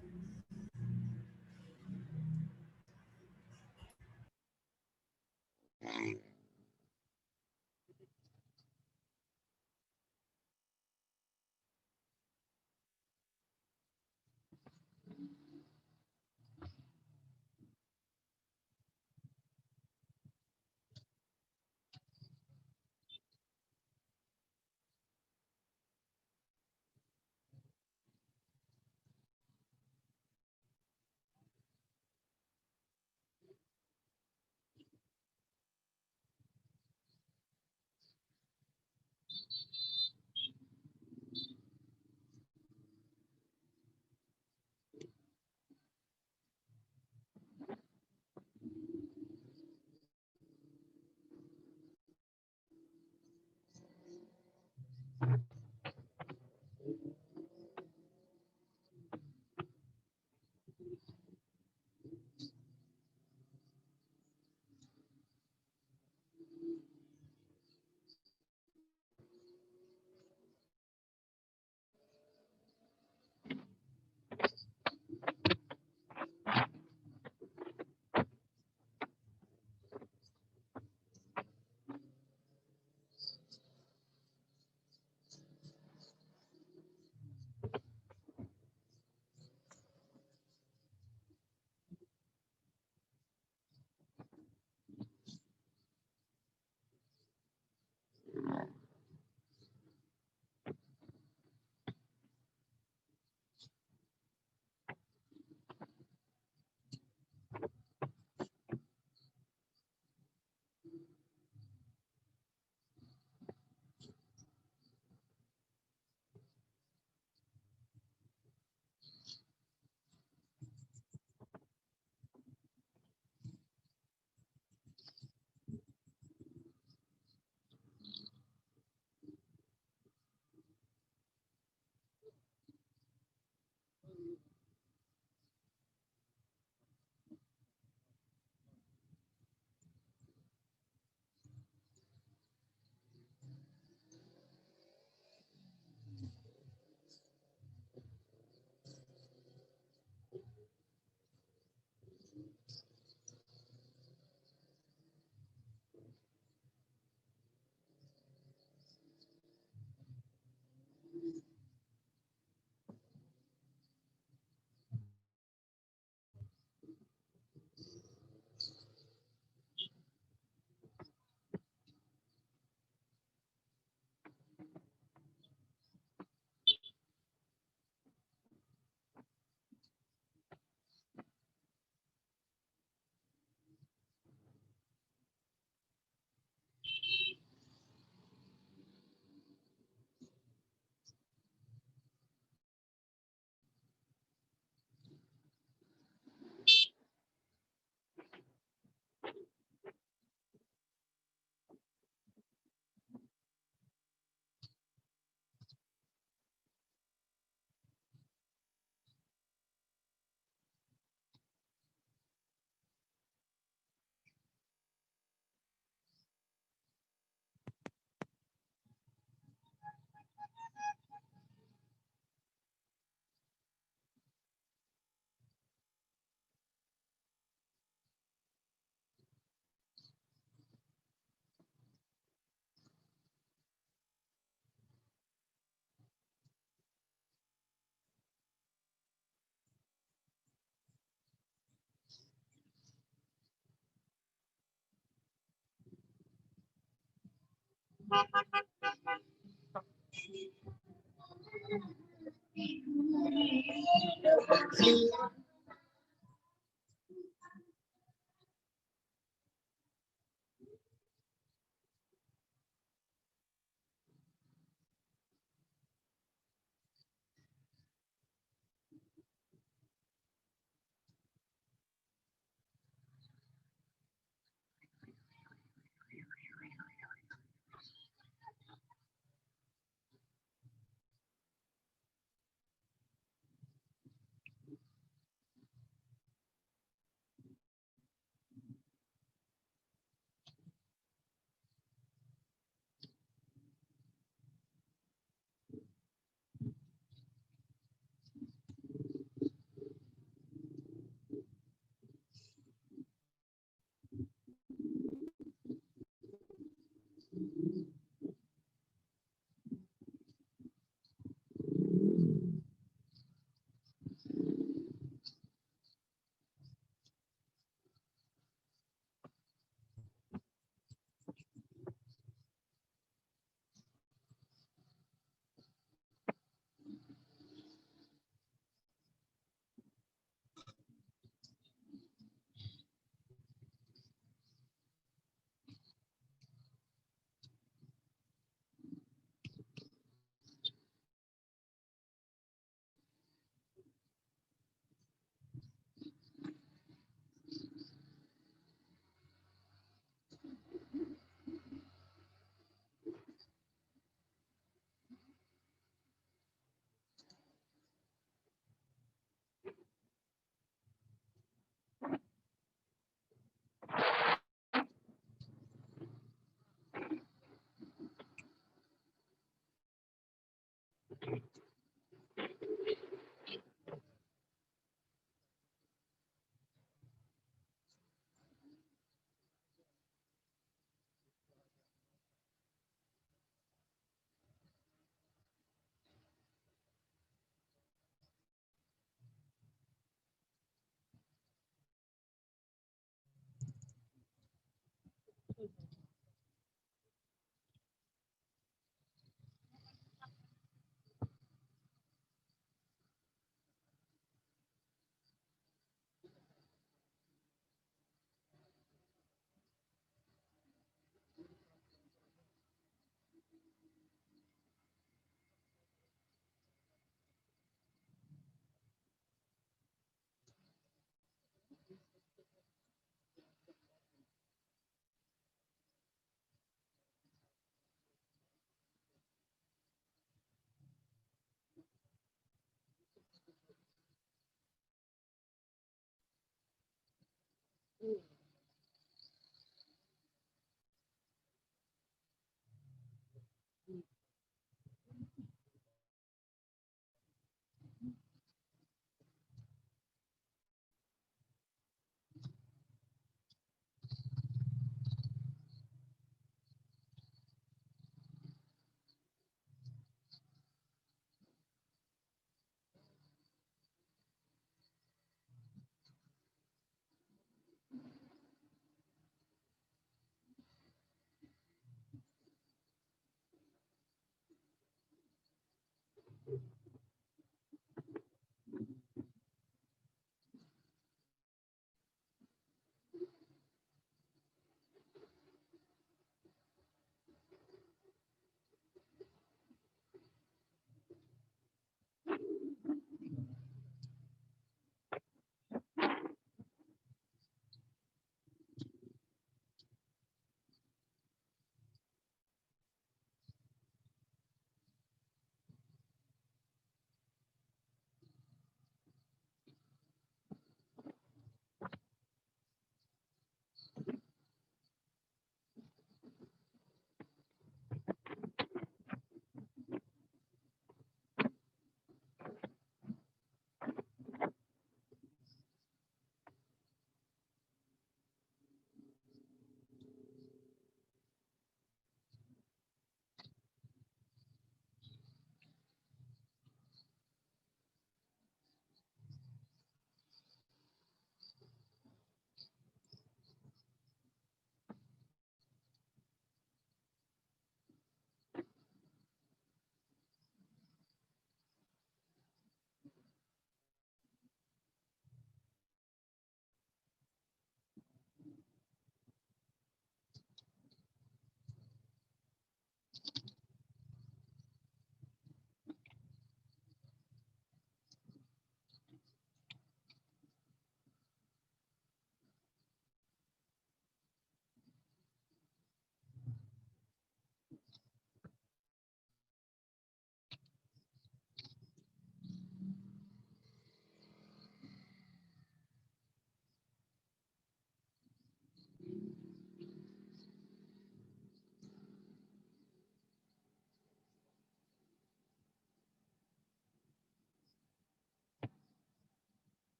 Hmm.